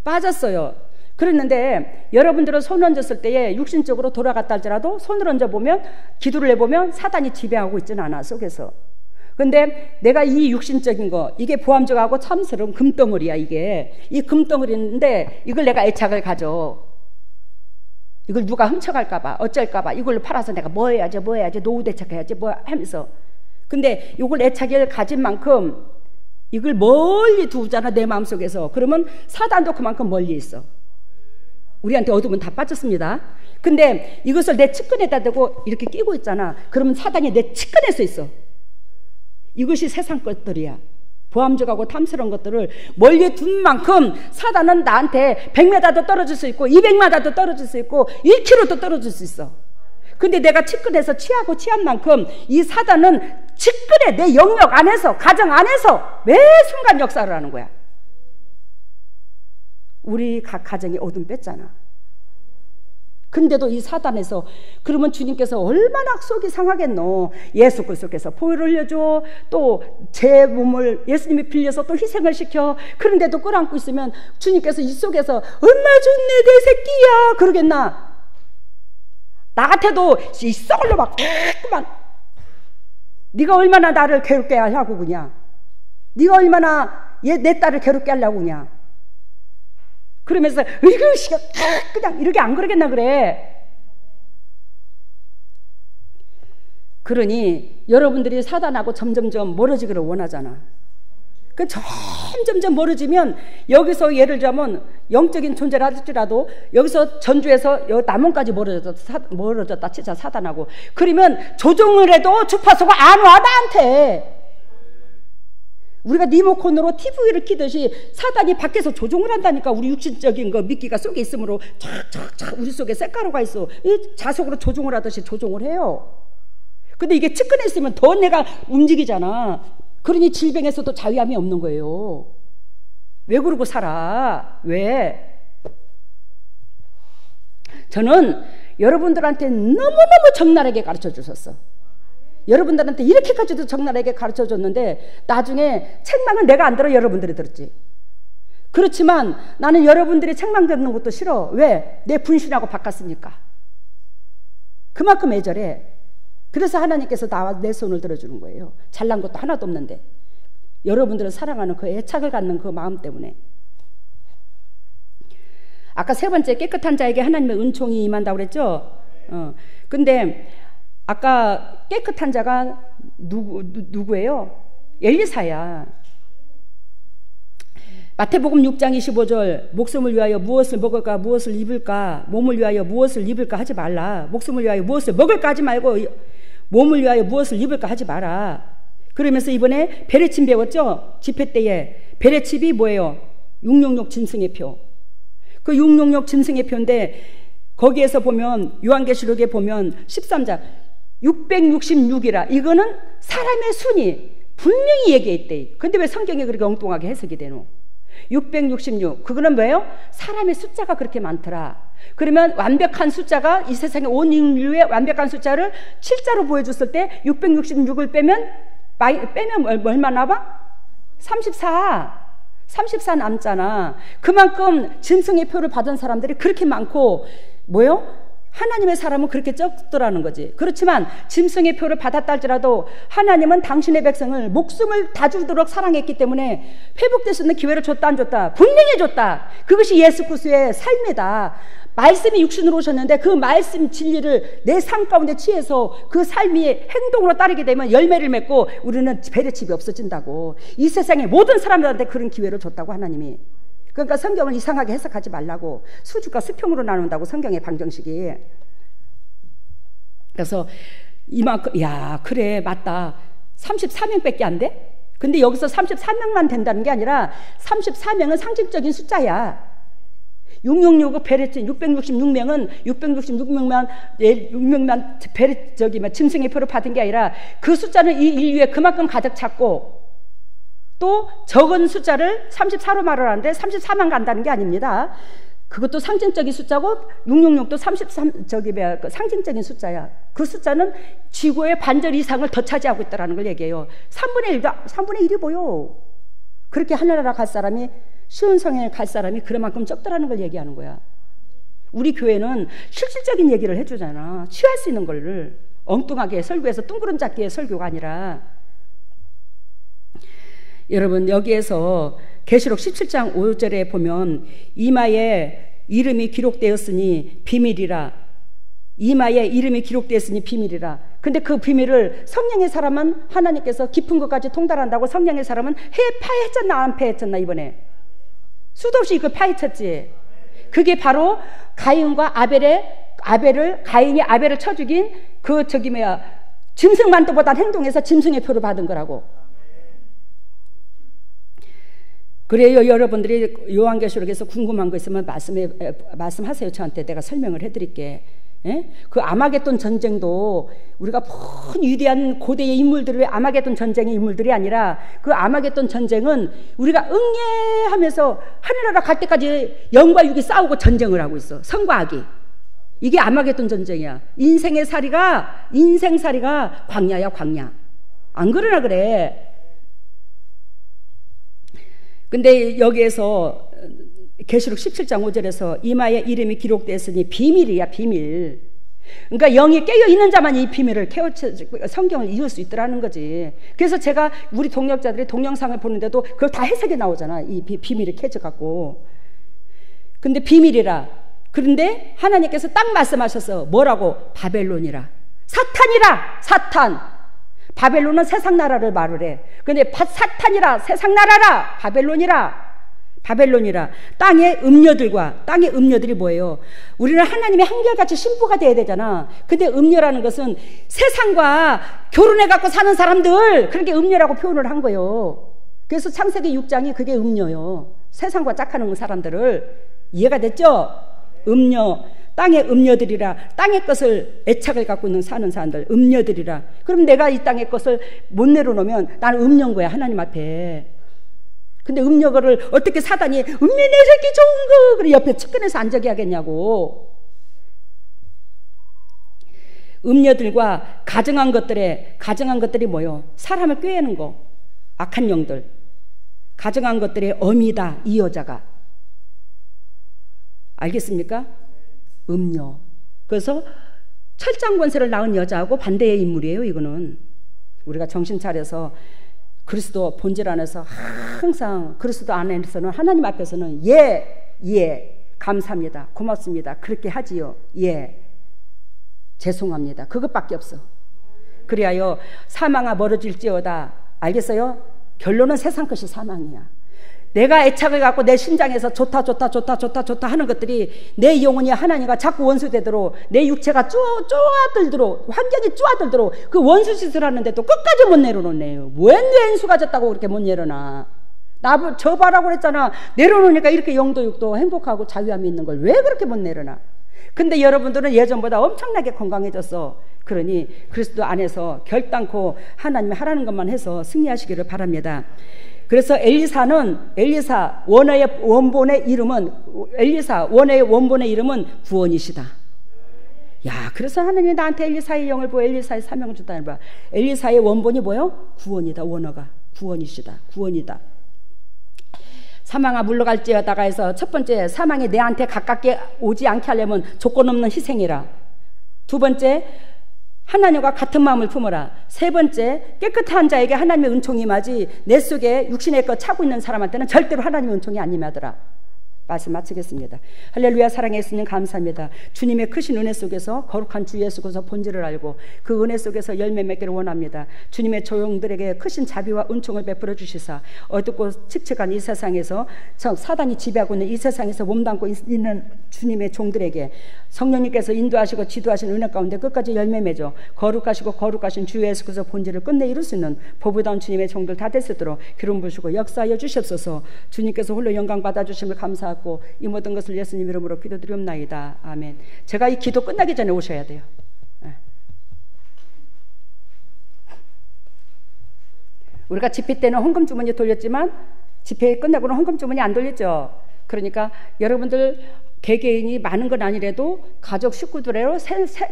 [SPEAKER 1] 빠졌어요. 그랬는데 여러분들은 손 얹었을 때에 육신적으로 돌아갔다 할지라도 손을 얹어보면, 기도를 해보면 사단이 지배하고 있지는 않아, 속에서. 근데 내가 이 육신적인 거, 이게 보암적하고 참스러운 금덩어리야. 이게 이 금덩어리인데 이걸 내가 애착을 가져. 이걸 누가 훔쳐갈까봐, 어쩔까봐 이걸로 팔아서 내가 뭐 해야지 노후 대책해야지 뭐 하면서. 근데 이걸 애착을 가진 만큼 이걸 멀리 두잖아, 내 마음속에서. 그러면 사단도 그만큼 멀리 있어. 우리한테 얻으면 다 빠졌습니다. 근데 이것을 내 측근에다 대고 이렇게 끼고 있잖아. 그러면 사단이 내 측근에 서 있어. 이것이 세상 것들이야. 보암적하고 탐스러운 것들을 멀리 둔 만큼 사단은 나한테 100m도 떨어질 수 있고 200m도 떨어질 수 있고 1km도 떨어질 수 있어. 근데 내가 측근에서 취한 만큼 이 사단은 측근에 내 영역 안에서, 가정 안에서 매 순간 역사를 하는 거야. 우리 각 가정에 어둠 뺐잖아. 근데도 이 사단에서, 그러면 주님께서 얼마나 속이 상하겠노. 예수 그리스도께서 보혈을 흘려줘, 또 제 몸을 예수님이 빌려서 또 희생을 시켜. 그런데도 끌어안고 있으면 주님께서 이 속에서 엄마 좋네 내 새끼야 그러겠나? 나 같아도 이 썩을로 막 그만. 네가 얼마나 나를 괴롭게 하려고 그냥, 네가 얼마나 내 딸을 괴롭게 하려고 그냥. 그러면서 으이구 씨가 그냥 이렇게 안 그러겠나 그래. 그러니 여러분들이 사단하고 점점점 멀어지기를 원하잖아. 그 점점점 멀어지면 여기서 예를 들자면 영적인 존재를 할지라도 여기서 전주에서 남원까지 멀어졌다 치자, 사단하고. 그러면 조종을 해도 주파수가 안 와 나한테. 우리가 리모컨으로 TV를 키듯이 사단이 밖에서 조종을 한다니까. 우리 육신적인 거 미끼가 속에 있으므로 촥촥촥 우리 속에 쇳가루가 있어. 이 자석으로 조종을 하듯이 조종을 해요. 근데 이게 측근에 있으면 더 내가 움직이잖아. 그러니 질병에서도 자유함이 없는 거예요. 왜 그러고 살아? 왜? 저는 여러분들한테 너무너무 적나라하게 가르쳐 주셨어. 여러분들한테 이렇게까지도 적나라하게 가르쳐 줬는데 나중에 책망은 내가 안 들어, 여러분들이 들었지. 그렇지만 나는 여러분들이 책망 듣는 것도 싫어. 왜? 내 분신하고 바꿨으니까. 그만큼 애절해. 그래서 하나님께서 내 손을 들어주는 거예요. 잘난 것도 하나도 없는데 여러분들을 사랑하는 그 애착을 갖는 그 마음 때문에. 아까 세 번째, 깨끗한 자에게 하나님의 은총이 임한다고 그랬죠. 근데 아까 깨끗한 자가 누구예요? 엘리사야. 마태복음 6장 25절, 목숨을 위하여 무엇을 먹을까 무엇을 입을까, 몸을 위하여 무엇을 입을까 하지 말라. 목숨을 위하여 무엇을 먹을까 하지 말고 몸을 위하여 무엇을 입을까 하지 마라. 그러면서 이번에 베레칩 배웠죠? 집회 때에. 베레칩이 뭐예요? 666 짐승의 표. 그 666 짐승의 표인데 거기에서 보면 요한계시록에 보면 13장 666이라, 이거는 사람의 순이 분명히 얘기했대. 근데 왜 성경이 그렇게 엉뚱하게 해석이 되노? 666, 그거는 뭐예요? 사람의 숫자가 그렇게 많더라. 그러면 완벽한 숫자가, 이 세상의 온 인류의 완벽한 숫자를 7자로 보여줬을 때 666을 빼면 얼마 남아? 34 남잖아. 그만큼 짐승의 표를 받은 사람들이 그렇게 많고, 뭐요? 하나님의 사람은 그렇게 적더라는 거지. 그렇지만 짐승의 표를 받았다 할지라도 하나님은 당신의 백성을 목숨을 다 주도록 사랑했기 때문에 회복될 수 있는 기회를 줬다 안 줬다? 분명히 줬다. 그것이 예수 그리스도의 삶이다. 말씀이 육신으로 오셨는데 그 말씀 진리를 내 삶 가운데 취해서 그 삶이 행동으로 따르게 되면 열매를 맺고 우리는 베레칩이 없어진다고. 이 세상의 모든 사람들한테 그런 기회를 줬다고, 하나님이. 그러니까 성경을 이상하게 해석하지 말라고. 수주가 수평으로 나눈다고, 성경의 방정식이. 그래서 이만큼, 야 그래 맞다, 34명밖에 안 돼? 근데 여기서 34명만 된다는 게 아니라 34명은 상징적인 숫자야. 666그 베레진 666명은 666만 베레 짐승의 표를 받은 게 아니라 그 숫자는 이 인류에 그만큼 가득 찼고 또 적은 숫자를 34로 말을 하는데 34만 간다는 게 아닙니다. 그것도 상징적인 숫자고 666도 33 상징적인 숫자야. 그 숫자는 지구의 반절 이상을 더 차지하고 있다는 걸 얘기해요. 3분의 1이 뭐요? 그렇게 하늘나라 갈 사람이 쉬운 성행을 갈 사람이 그만큼 적더라는 걸 얘기하는 거야. 우리 교회는 실질적인 얘기를 해주잖아. 취할 수 있는 거를 엉뚱하게 설교해서 둥그런 잡기의 설교가 아니라. 여러분 여기에서 계시록 17장 5절에 보면 이마에 이름이 기록되었으니 비밀이라. 이마에 이름이 기록되었으니 비밀이라. 근데 그 비밀을 성령의 사람은 하나님께서 깊은 것까지 통달한다고 성령의 사람은 파헤쳤나 안 파헤쳤나 이번에? 수도 없이 이걸 파헤쳤지. 그게 바로 가인이 아벨을 쳐 죽인 그 짐승만도보다 행동해서 짐승의 표를 받은 거라고. 그래요. 여러분들이 요한계시록에서 궁금한 거 있으면 말씀하세요. 저한테 내가 설명을 해드릴게. 예? 그 아마겟돈 전쟁도 우리가 먼 위대한 고대의 인물들의 아마겟돈 전쟁의 인물들이 아니라 그 아마겟돈 전쟁은 우리가 응애하면서 하늘나라 갈 때까지 영과 육이 싸우고 전쟁을 하고 있어. 선과 악이. 이게 아마겟돈 전쟁이야. 인생살이가 광야야 광야. 안 그러나 그래. 근데 여기에서 계시록 17장 5절에서 이마에 이름이 기록되었으니 비밀이야 비밀. 그러니까 영이 깨어있는 자만 이 비밀을 성경을 이을 수 있더라는 거지. 그래서 제가 우리 동역자들이 동영상을 보는데도 그걸 다 해석이 나오잖아. 이 비밀이 캐져갖고. 근데 비밀이라. 그런데 하나님께서 딱 말씀하셔서 뭐라고? 바벨론이라. 사탄이라. 사탄. 바벨론은 세상 나라를 말을 해. 근데 사탄이라. 세상 나라라. 바벨론이라. 땅의 음녀들이 뭐예요? 우리는 하나님의 한결같이 신부가 돼야 되잖아. 근데 음녀라는 것은 세상과 결혼해갖고 사는 사람들, 그렇게 음녀라고 표현을 한 거예요. 그래서 창세기 6장이 그게 음녀요. 세상과 짝하는 사람들을. 이해가 됐죠? 음녀. 땅의 음녀들이라. 땅의 것을 애착을 갖고 있는 사는 사람들, 음녀들이라. 그럼 내가 이 땅의 것을 못 내려놓으면 나는 음녀인 거야, 하나님 앞에. 근데 음녀거를 어떻게 사단이 음녀 내 새끼 좋은 거 그래 옆에 측근해서 안 저기 하겠냐고. 음녀들과 가증한 것들이 뭐요? 사람을 꾀는 거. 악한 영들. 가증한 것들의 어미다, 이 여자가. 알겠습니까? 음녀. 그래서 철장 권세를 낳은 여자하고 반대의 인물이에요. 이거는 우리가 정신 차려서 그리스도 본질 안에서 항상 그리스도 안에서는 하나님 앞에서는 감사합니다, 고맙습니다, 그렇게 하지요. 죄송합니다, 그것밖에 없어. 그리하여 사망아 멀어질지어다. 알겠어요? 결론은 세상 것이 사망이야. 내가 애착을 갖고 내 심장에서 좋다 하는 것들이 내 영혼이 하나님과 자꾸 원수되도록 내 육체가 쪼아들도록 환경이 쪼아들도록 그 원수짓을 하는데도 끝까지 못 내려놓네요. 왜 왼수가 졌다고 그렇게 못 내려놔? 저 봐라고 그랬잖아. 내려놓으니까 이렇게 영도 육도 행복하고 자유함이 있는 걸 왜 그렇게 못 내려놔? 근데 여러분들은 예전보다 엄청나게 건강해졌어. 그러니 그리스도 안에서 결단코 하나님이 하라는 것만 해서 승리하시기를 바랍니다. 그래서 엘리사 원어의 원본의 이름은 구원이시다. 야, 그래서 하나님이 나한테 엘리사의 영을 보여 엘리사의 사명을 줬다는 거야. 엘리사의 원본이 뭐요? 구원이다. 원어가 구원이시다. 구원이다. 사망아 물러갈지어다가 해서 첫 번째, 사망이 내한테 가깝게 오지 않게 하려면 조건 없는 희생이라. 두 번째, 하나님과 같은 마음을 품어라. 세 번째, 깨끗한 자에게 하나님의 은총이 임하지 내 속에 육신의 것 차고 있는 사람한테는 절대로 하나님의 은총이 안 임하더라. 말씀 마치겠습니다. 할렐루야. 사랑의 예수님 감사합니다. 주님의 크신 은혜 속에서 거룩한 주 예수께서 본질을 알고 그 은혜 속에서 열매 맺기를 원합니다. 주님의 조용들에게 크신 자비와 은총을 베풀어 주시사 어둡고 칙칙한 이 세상에서 사단이 지배하고 있는 이 세상에서 몸담고 있는 주님의 종들에게 성령님께서 인도하시고 지도하신 은혜 가운데 끝까지 열매 맺어 거룩하신 주 예수께서 본질을 끝내 이룰 수 있는 보부다운 주님의 종들 다 될 수 있도록 기름 부으시고 역사하여 주시옵소서. 주님께서 홀로 영광 받아주심을 감사하고 받고 이 모든 것을 예수님 이름으로 기도드리옵나이다. 아멘. 제가 이 기도 끝나기 전에 오셔야 돼요. 우리가 집회 때는 헌금 주머니 돌렸지만 집회 끝나고는 헌금 주머니 안 돌렸죠. 그러니까 여러분들 개개인이 많은 건 아니래도 가족 식구들의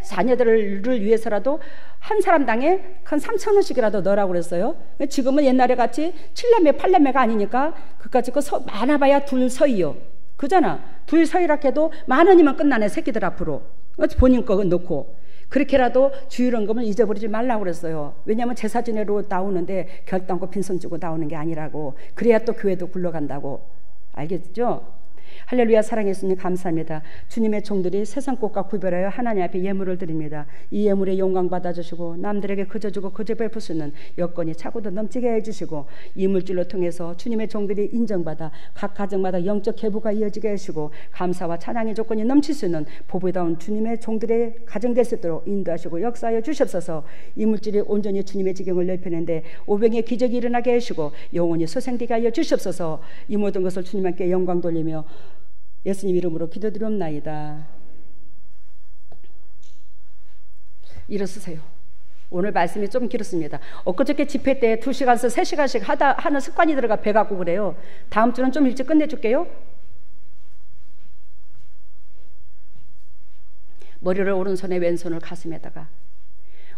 [SPEAKER 1] 자녀들을 위해서라도 한 사람당에 한 3,000원씩이라도 넣으라고 그랬어요. 지금은 옛날에 같이 7남매 8남매가 아니니까 그까짓 거 많아봐야 둘 서이요. 그잖아. 둘 서이라 해도 10,000원이면 끝나네. 새끼들 앞으로 본인 거 넣고. 그렇게라도 주일헌금을 잊어버리지 말라고 그랬어요. 왜냐하면 제사 지내러 나오는데 결단코 빈손 주고 나오는 게 아니라고. 그래야 또 교회도 굴러간다고. 알겠죠? 할렐루야. 사랑해 주님 감사합니다. 주님의 종들이 세상 것과 구별하여 하나님 앞에 예물을 드립니다. 이 예물에 영광 받아주시고 남들에게 그저 주고 그저 베풀 수 있는 여건이 차고도 넘치게 해주시고 이 물질로 통해서 주님의 종들이 인정받아 각 가정마다 영적 계보가 이어지게 해주시고 감사와 찬양의 조건이 넘칠 수 있는 보배다운 주님의 종들의 가정 될 수 있도록 인도하시고 역사하여 주시옵소서. 이 물질이 온전히 주님의 지경을 넓히는데 오병의 기적이 일어나게 해주시고 영원히 소생되게 하여 주시옵소서. 이 모든 것을 주님께 영광 돌리며 예수님 이름으로 기도드리옵나이다. 일어서세요. 오늘 말씀이 좀 길었습니다. 엊그저께 집회 때 2시간에서 3시간씩 하는 습관이 들어가 배갖고 그래요. 다음 주는 좀 일찍 끝내줄게요. 머리를 오른손에 왼손을 가슴에다가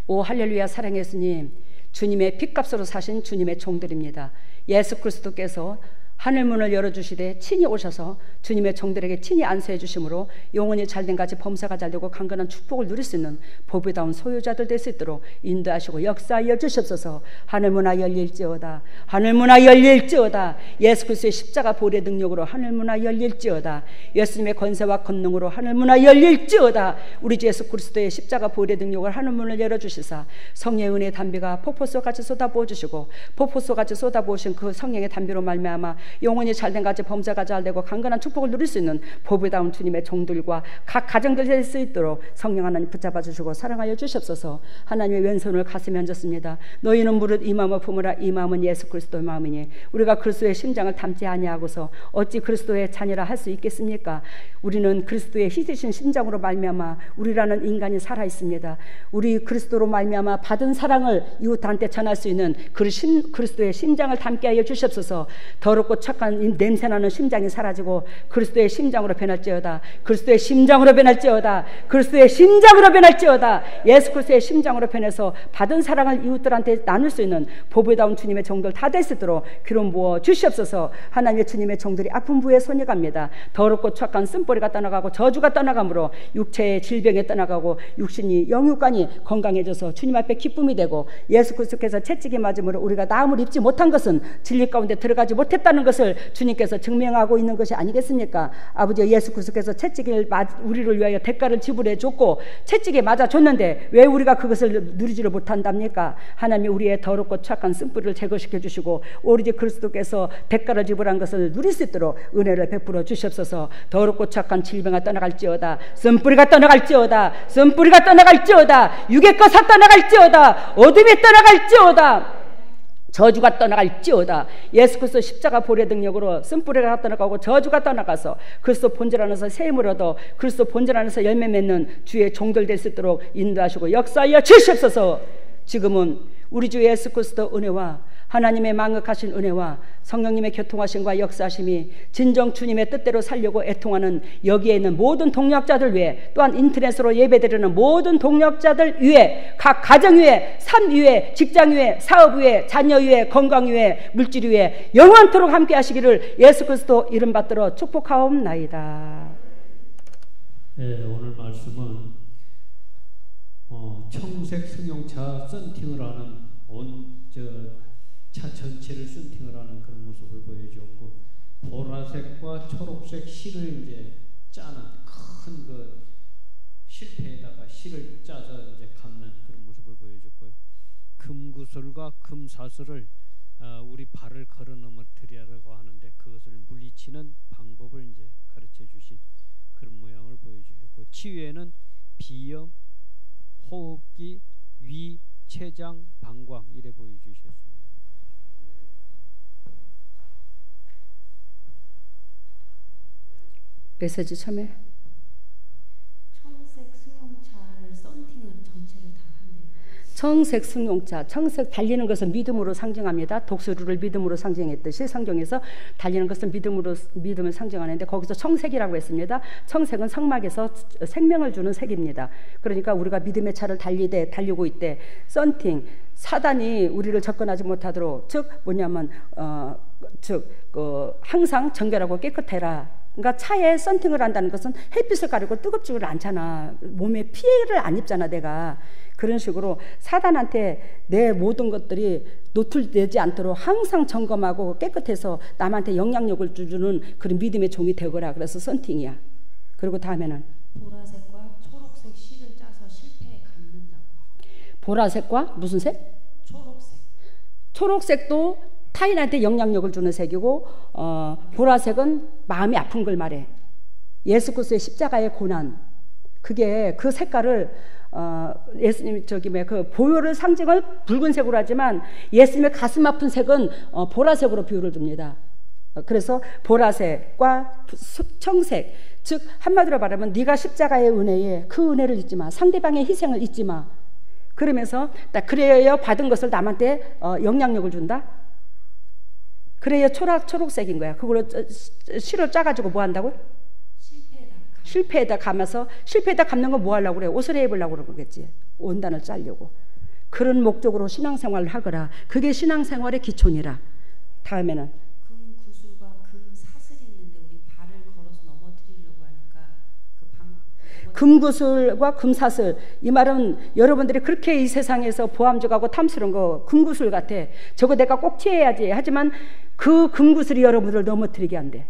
[SPEAKER 1] 오 할렐루야. 사랑의 예수님, 주님의 핏값으로 사신 주님의 종들입니다. 예수 그리스도께서 하늘문을 열어주시되 친히 오셔서 주님의 종들에게 친히 안수해 주심으로 영혼이 잘된 같이 범사가 잘되고 강건한 축복을 누릴 수 있는 보배다운 소유자들 될 수 있도록 인도하시고 역사하여 주시옵소서. 하늘문화 열릴지어다. 하늘문화 열릴지어다. 예수 그리스도의 십자가 보혈의 능력으로 하늘문화 열릴지어다. 예수님의 권세와 권능으로 하늘문화 열릴지어다. 우리 주 예수 그리스도의 십자가 보혈의 능력으로 하늘문을 열어주시사 성령의 은혜의 담비가 폭포수같이 쏟아부어주시고 폭포수같이 쏟아부으신 그 성령의 담비로 말미암아 영혼이 잘된 같이 범사가 잘되고 강건한 축복을 누릴 수 있는 보배다운 주님의 종들과 각 가정들 될 수 있도록 성령 하나님 붙잡아 주시고 사랑하여 주시옵소서. 하나님의 왼손을 가슴에 얹었습니다. 너희는 무릇 이 마음을 품으라. 이 마음은 예수 그리스도의 마음이니 우리가 그리스도의 심장을 담지 아니하고서 어찌 그리스도의 자녀라 할 수 있겠습니까? 우리는 그리스도의 희생신 심장으로 말미암아 우리라는 인간이 살아 있습니다. 우리 그리스도로 말미암아 받은 사랑을 이웃한테 전할 수 있는 그리스도의 심장을 담게 하여 주시옵소서. 더럽고 착한 냄새나는 심장이 사라지고 그리스도의 심장으로 변할지어다. 그리스도의 심장으로 변할지어다. 그리스도의 심장으로 변할지어다. 예수 그리스도의 심장으로 변해서 받은 사랑을 이웃들한테 나눌 수 있는 보배다운 주님의 종들 다 될 수 있도록 기름 부어 주시옵소서. 하나님의 주님의 종들이 아픈 부에 손이 갑니다. 더럽고 착한 쓴뿌리가 떠나가고 저주가 떠나가므로 육체의 질병에 떠나가고 육신이 영육간이 건강해져서 주님 앞에 기쁨이 되고 예수 그리스도께서 채찍이 맞음으로 우리가 나음을 입지 못한 것은 진리 가운데 들어가지 못했다는 것을 주님께서 증명하고 있는 것이 아니겠습니까? 아버지 예수 그리스도께서 채찍을 우리를 위하여 대가를 지불해 줬고 채찍에 맞아 줬는데 왜 우리가 그것을 누리지를 못한답니까? 하나님이 우리의 더럽고 착한 쓴뿌리를 제거시켜 주시고 오로지 그리스도께서 대가를 지불한 것을 누릴 수 있도록 은혜를 베풀어 주시옵소서. 더럽고 착한 질병이 떠나갈지어다. 쓴뿌리가 떠나갈지어다. 쓴뿌리가 떠나갈지어다. 육의 것이 떠나갈지어다. 어둠이 떠나갈지어다. 저주가 떠나갈지어다. 예수 그리스도 십자가 보혈의 능력으로 쓴뿌리가 떠나가고 저주가 떠나가서 그리스도 본질 안에서 새 힘을 얻어 그리스도 본질 안에서 열매 맺는 주의 종들 될 수 있도록 인도하시고 역사하여 주시옵소서. 지금은 우리 주 예수 그리스도 은혜와 하나님의 망극하신 은혜와 성령님의 교통하심과 역사하심이 진정 주님의 뜻대로 살려고 애통하는 여기에 있는 모든 동력자들 위해 또한 인터넷으로 예배드리는 모든 동력자들 위해 각 가정 위에 삶 위에 직장 위에 사업 위에 자녀 위에 건강 위에 물질 위에 영원토록 함께 하시기를 예수 그리스도 이름 받들어 축복하옵나이다.
[SPEAKER 2] 네, 오늘 말씀은 청색 승용차 썬팅을 하는 차 전체를 썬팅을 하는 그런 모습을 보여주었고 보라색과 초록색 실을 이제 짜는 큰 그 실패에다가 실을 짜서 이제 감는 그런 모습을 보여줬고요. 금구슬과 금사슬을 우리 발을 걸어 넘어뜨리려고 하는데 그것을 물리치는 방법을 이제 가르쳐 주신 그런 모양을 보여주셨고 치유에는 비염, 호흡기, 위, 췌장, 방광 이래 보여주셨습니다.
[SPEAKER 1] 메시지 처음에
[SPEAKER 3] 청색 승용차를 썬팅을 전체를 다 한대요.
[SPEAKER 1] 청색 승용차, 청색 달리는 것은 믿음으로 상징합니다. 독수리를 믿음으로 상징했듯이 성경에서 달리는 것은 믿음을 상징하는데 거기서 청색이라고 했습니다. 청색은 성막에서 생명을 주는 색입니다. 그러니까 우리가 믿음의 차를 달리고 있대. 썬팅, 사단이 우리를 접근하지 못하도록, 즉 뭐냐면 항상 정결하고 깨끗해라. 그러니까 차에 썬팅을 한다는 것은 햇빛을 가리고 뜨겁지를 않잖아. 몸에 피해를 안 입잖아, 내가. 그런 식으로 사단한테 내 모든 것들이 노출되지 않도록 항상 점검하고 깨끗해서 남한테 영향력을 주는 그런 믿음의 종이 되거라. 그래서 썬팅이야. 그리고 다음에는
[SPEAKER 3] 보라색과 초록색 실을 짜서 실패에 감는다고.
[SPEAKER 1] 보라색과 무슨 색?
[SPEAKER 3] 초록색.
[SPEAKER 1] 초록색도 타인한테 영향력을 주는 색이고, 보라색은 마음이 아픈 걸 말해. 예수 그리스도의 십자가의 고난, 그게 그 색깔을 예수님 그 보혈을 상징을 붉은색으로 하지만 예수님의 가슴 아픈 색은 보라색으로 비유를 둡니다. 그래서 보라색과 청색, 즉 한마디로 말하면 네가 십자가의 은혜에 그 은혜를 잊지 마. 상대방의 희생을 잊지 마. 그러면서 그래야 받은 것을 남한테 영향력을 준다. 그래야 초록색인 거야. 그걸로 실을 짜가지고 뭐 한다고? 실패에다 감아서, 실패에다 감는 건 뭐 하려고 그래? 옷을 입으려고 그러겠지. 원단을 짜려고. 그런 목적으로 신앙생활을 하거라. 그게 신앙생활의 기초니라. 다음에는
[SPEAKER 3] 금 구슬과 금 사슬이 있는데 우리 발을 걸어서 넘어뜨리려고 하니까
[SPEAKER 1] 금 구슬과 금 사슬, 이 말은 여러분들이 그렇게 이 세상에서 보암직하고 탐스러운 거 금 구슬 같아. 저거 내가 꼭 취해야지. 하지만 그 금 구슬이 여러분들을 넘어뜨리게 한대.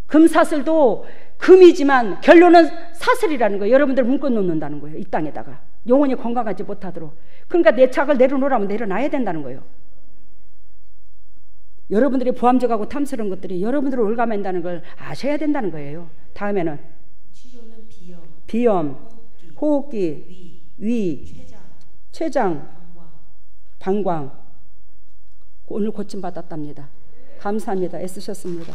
[SPEAKER 1] 금 사슬도 금이지만 결론은 사슬이라는 거예요. 여러분들 묶어 놓는다는 거예요. 이 땅에다가 영원히 건강하지 못하도록. 그러니까 내 착을 내려놓으라면 내려놔야 된다는 거예요. 여러분들이 보암직하고 탐스러운 것들이 여러분들을 올가맨다는 걸 아셔야 된다는 거예요. 다음에는
[SPEAKER 3] 치료는
[SPEAKER 1] 비염, 호흡기, 위, 췌장, 방광. 오늘 고침 받았답니다. 감사합니다. 애쓰셨습니다.